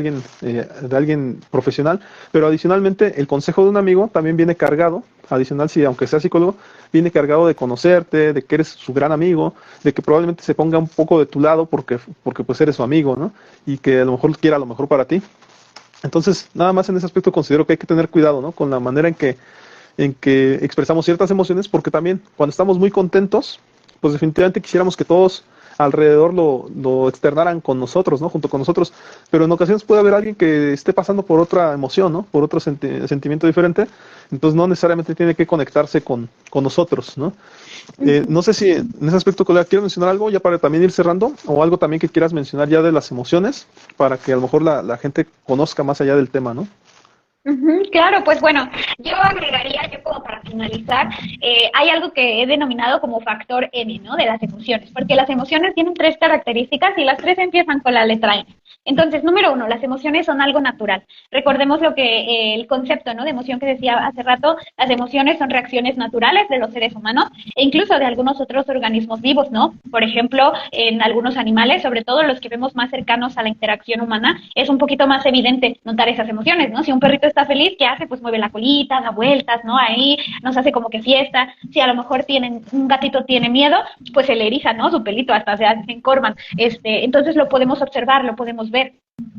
alguien profesional, pero adicionalmente el consejo de un amigo también viene cargado, adicional si aunque sea psicólogo, viene cargado de conocerte, de que eres su gran amigo, de que probablemente se ponga un poco de tu lado porque pues eres su amigo, ¿no? Y que a lo mejor quiera lo mejor para ti. Entonces, nada más en ese aspecto considero que hay que tener cuidado, ¿no? Con la manera en que expresamos ciertas emociones, porque también cuando estamos muy contentos, pues definitivamente quisiéramos que todos alrededor lo externaran con nosotros, ¿no? Junto con nosotros, pero en ocasiones puede haber alguien que esté pasando por otra emoción, ¿no? Por otro sentimiento diferente, entonces no necesariamente tiene que conectarse con nosotros, ¿no? No sé si en ese aspecto, colega, quiero mencionar algo ya para también ir cerrando, o algo también que quieras mencionar ya de las emociones, para que a lo mejor la gente conozca más allá del tema, ¿no? Claro, pues bueno, yo agregaría, yo como para finalizar, hay algo que he denominado como factor N, ¿no? De las emociones, porque las emociones tienen 3 características y las 3 empiezan con la letra N. Entonces, número 1, las emociones son algo natural. Recordemos lo que el concepto, ¿no? De emoción que decía hace rato, las emociones son reacciones naturales de los seres humanos e incluso de algunos otros organismos vivos, ¿no? Por ejemplo, en algunos animales, sobre todo los que vemos más cercanos a la interacción humana, es un poquito más evidente notar esas emociones, ¿no? Si un perrito está feliz, ¿qué hace? Pues mueve la colita, da vueltas, ¿no? Ahí nos hace como que fiesta. Si a lo mejor un gatito tiene miedo, pues se le eriza, ¿no? Su pelito hasta se encorvan. Entonces lo podemos observar, lo podemos ver.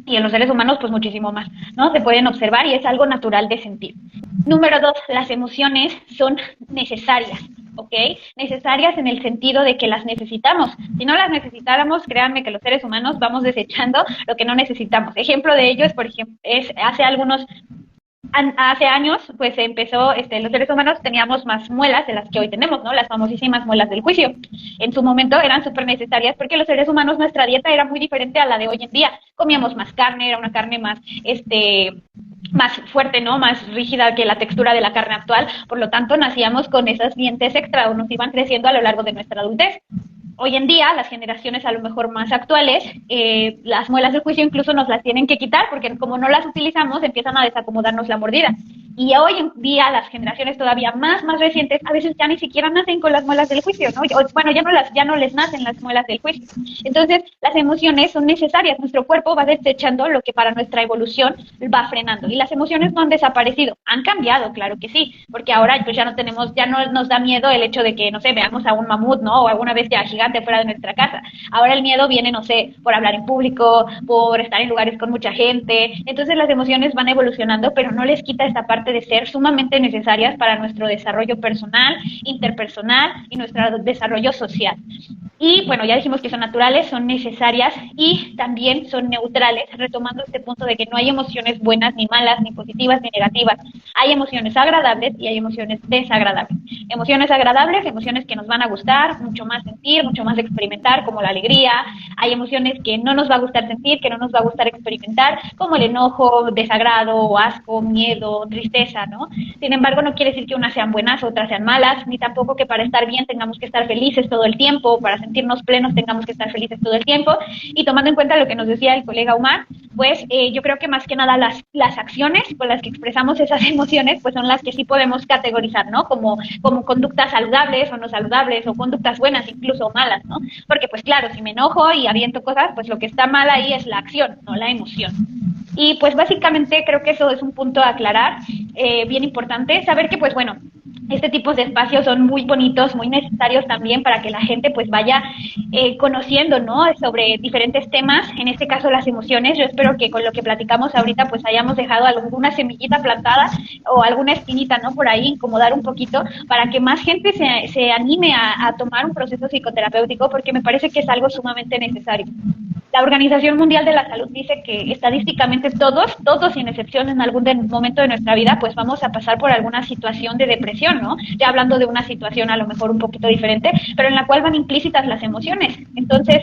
Y en los seres humanos, pues muchísimo más, ¿no? Se pueden observar y es algo natural de sentir. Número 2, las emociones son necesarias, ¿ok? Necesarias en el sentido de que las necesitamos. Si no las necesitáramos, créanme que los seres humanos vamos desechando lo que no necesitamos. Ejemplo de ello es, por ejemplo, hace años, pues empezó, los seres humanos teníamos más muelas de las que hoy tenemos, ¿no? Las famosísimas muelas del juicio. En su momento eran súper necesarias porque los seres humanos, nuestra dieta era muy diferente a la de hoy en día. Comíamos más carne, era una carne más fuerte, ¿no? Más rígida que la textura de la carne actual. Por lo tanto, nacíamos con esos dientes extra o nos iban creciendo a lo largo de nuestra adultez. hoy en día, las generaciones a lo mejor más actuales, las muelas del juicio incluso nos las tienen que quitar porque como no las utilizamos, empiezan a desacomodarnos la mordida. Y hoy en día las generaciones todavía más recientes a veces ya ni siquiera nacen con las muelas del juicio, ¿no? Bueno, ya no les nacen las muelas del juicio. Entonces, las emociones son necesarias. Nuestro cuerpo va desechando lo que para nuestra evolución va frenando. Y las emociones no han desaparecido. Han cambiado, claro que sí, porque ahora pues ya no nos da miedo el hecho de que, no sé, veamos a un mamut, ¿no? O alguna bestia gigante fuera de nuestra casa. Ahora el miedo viene, no sé, por hablar en público, por estar en lugares con mucha gente. Entonces las emociones van evolucionando, pero no les quita esta parte de ser sumamente necesarias para nuestro desarrollo personal, interpersonal y nuestro desarrollo social. Y bueno, ya dijimos que son naturales, son necesarias y también son neutrales, retomando este punto de que no hay emociones buenas, ni malas, ni positivas, ni negativas. Hay emociones agradables y hay emociones desagradables. Emociones agradables, emociones que nos van a gustar, mucho más sentir, mucho más experimentar, como la alegría. Hay emociones que no nos va a gustar sentir, que no nos va a gustar experimentar, como el enojo, desagrado, asco, miedo, tristeza, ¿no? Sin embargo, no quiere decir que unas sean buenas, otras sean malas, ni tampoco que para estar bien tengamos que estar felices todo el tiempo, para sentirnos plenos tengamos que estar felices todo el tiempo. Y tomando en cuenta lo que nos decía el colega Omar, pues yo creo que más que nada las acciones con las que expresamos esas emociones, pues son las que sí podemos categorizar, ¿no? Como conductas saludables o no saludables, o conductas buenas incluso o malas, ¿no? Porque pues claro, si me enojo y aviento cosas, pues lo que está mal ahí es la acción, no la emoción. Y pues básicamente creo que eso es un punto a aclarar, bien importante, saber que pues bueno, este tipo de espacios son muy bonitos, muy necesarios también para que la gente pues vaya conociendo, ¿no? Sobre diferentes temas, en este caso las emociones. Yo espero que con lo que platicamos ahorita pues hayamos dejado alguna semillita plantada o alguna espinita, ¿no? Por ahí, incomodar un poquito para que más gente se anime a tomar un proceso psicoterapéutico, porque me parece que es algo sumamente necesario. La Organización Mundial de la Salud dice que estadísticamente todos sin excepción en algún momento de nuestra vida, pues vamos a pasar por alguna situación de depresión, ¿no? Ya hablando de una situación a lo mejor un poquito diferente, pero en la cual van implícitas las emociones. Entonces,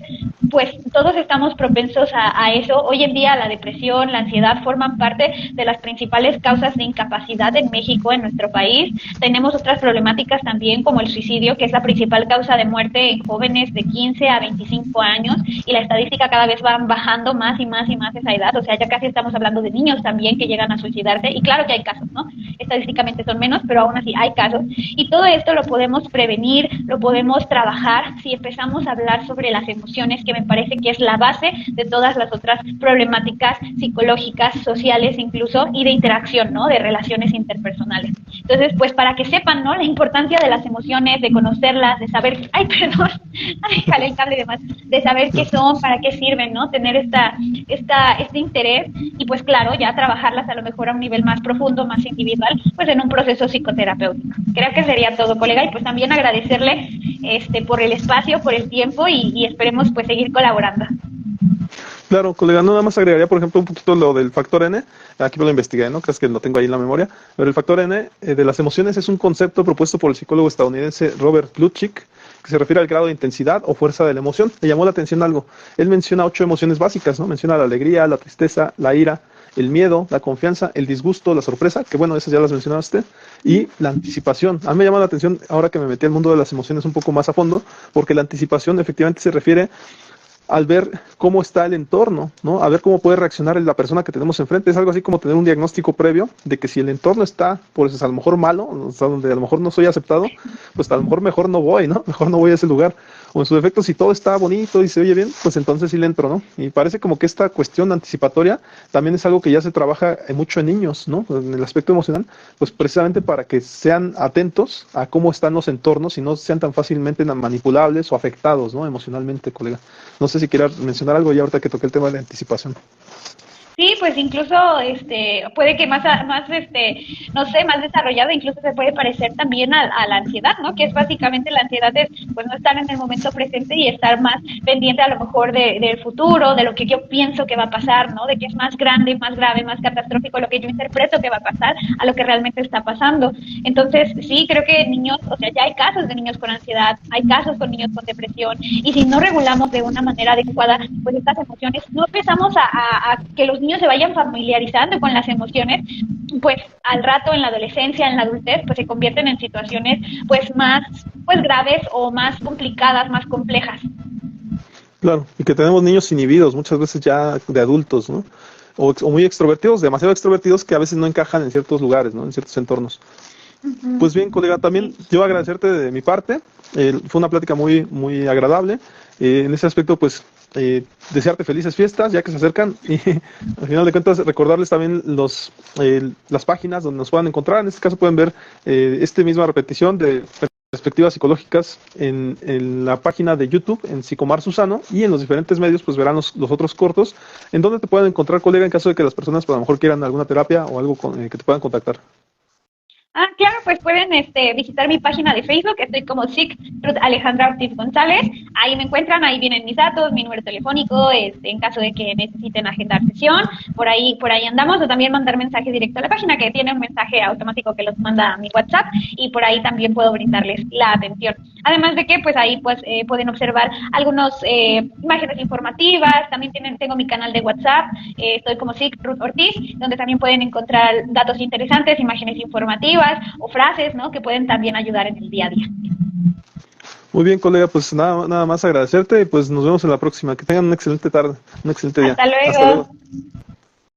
pues todos estamos propensos a eso. Hoy en día la depresión, la ansiedad forman parte de las principales causas de incapacidad en México, en nuestro país. Tenemos otras problemáticas también como el suicidio, que es la principal causa de muerte en jóvenes de 15 a 25 años, y la estadística cada vez van bajando más y más esa edad. O sea, ya casi estamos hablando de niños también que llegan a suicidarse, y claro que hay casos, ¿no? Estadísticamente son menos, pero aún así hay casos. Y todo esto lo podemos prevenir, lo podemos trabajar si empezamos a hablar sobre las emociones, que me parece que es la base de todas las otras problemáticas psicológicas, sociales incluso, y de interacción, ¿no? De relaciones interpersonales. Entonces, pues para que sepan, ¿no? La importancia de las emociones, de conocerlas, de saber, jalé el cable y demás, de saber qué son, para qué sirven, ¿no? Tener este interés y pues claro, ya trabajarlas a lo mejor a un nivel más profundo, más individual, pues en un proceso psicoterapéutico. Creo que sería todo, colega, y pues también agradecerle por el espacio, por el tiempo y esperemos pues seguir colaborando. Claro, colega, nada más agregaría, por ejemplo, un poquito lo del factor N. Aquí lo investigué, ¿no? Crees que lo tengo ahí en la memoria. Pero el factor N de las emociones es un concepto propuesto por el psicólogo estadounidense Robert Plutchik, que se refiere al grado de intensidad o fuerza de la emoción. Me llamó la atención algo. Él menciona 8 emociones básicas, ¿no? Menciona la alegría, la tristeza, la ira, el miedo, la confianza, el disgusto, la sorpresa, que bueno, esas ya las mencionaste, y la anticipación. A mí me llama la atención, ahora que me metí al mundo de las emociones un poco más a fondo, porque la anticipación efectivamente se refiere al ver cómo está el entorno, ¿no? A ver cómo puede reaccionar la persona que tenemos enfrente. Es algo así como tener un diagnóstico previo de que si el entorno está, pues a lo mejor malo, o sea, donde a lo mejor no soy aceptado, pues a lo mejor no voy, ¿no? Mejor no voy a ese lugar. O en su defecto, si todo está bonito y se oye bien, pues entonces sí le entro, ¿no? Y parece como que esta cuestión anticipatoria también es algo que ya se trabaja mucho en niños, ¿no? En el aspecto emocional, pues precisamente para que sean atentos a cómo están los entornos y no sean tan fácilmente manipulables o afectados, ¿no? Emocionalmente, colega. No sé si quieras mencionar algo ya ahorita que toqué el tema de la anticipación. Sí, pues incluso puede que más no sé, más desarrollado, incluso se puede parecer también a la ansiedad, ¿no? Que es básicamente la ansiedad es pues no estar en el momento presente y estar más pendiente a lo mejor del futuro, de lo que yo pienso que va a pasar, ¿no? De que es más grande, más grave, más catastrófico lo que yo interpreto que va a pasar a lo que realmente está pasando. Entonces, sí, creo que niños, o sea, ya hay casos de niños con ansiedad, hay casos con niños con depresión, y si no regulamos de una manera adecuada pues estas emociones, no empezamos a que los niños se vayan familiarizando con las emociones, pues al rato en la adolescencia, en la adultez, pues se convierten en situaciones pues más pues graves o más complicadas, más complejas. Claro, y que tenemos niños inhibidos, muchas veces ya de adultos, ¿no? O muy extrovertidos, demasiado extrovertidos que a veces no encajan en ciertos lugares, ¿no? En ciertos entornos. Pues bien, colega, también yo agradecerte de mi parte. Fue una plática muy agradable. En ese aspecto, pues, desearte felices fiestas ya que se acercan y al final de cuentas recordarles también las páginas donde nos puedan encontrar. En este caso pueden ver esta misma repetición de perspectivas psicológicas en la página de YouTube, en Psicomar Susano, y en los diferentes medios pues verán los otros cortos, en donde te pueden encontrar, colega, en caso de que las personas pues, a lo mejor quieran alguna terapia o algo que te puedan contactar. Ah, claro, pues pueden visitar mi página de Facebook, estoy como SIC Ruth Alejandra Ortiz González, ahí me encuentran, ahí vienen mis datos, mi número telefónico, en caso de que necesiten agendar sesión, por ahí andamos, o también mandar mensaje directo a la página, que tiene un mensaje automático que los manda a mi WhatsApp, y por ahí también puedo brindarles la atención. Además de que, pues ahí pueden observar algunas imágenes informativas, también tengo mi canal de WhatsApp, estoy como SIC Ruth Ortiz, donde también pueden encontrar datos interesantes, imágenes informativas, o frases, ¿no? Que pueden también ayudar en el día a día. Muy bien, colega, pues nada más agradecerte y pues nos vemos en la próxima. Que tengan una excelente tarde, un excelente día. Hasta luego. Hasta luego.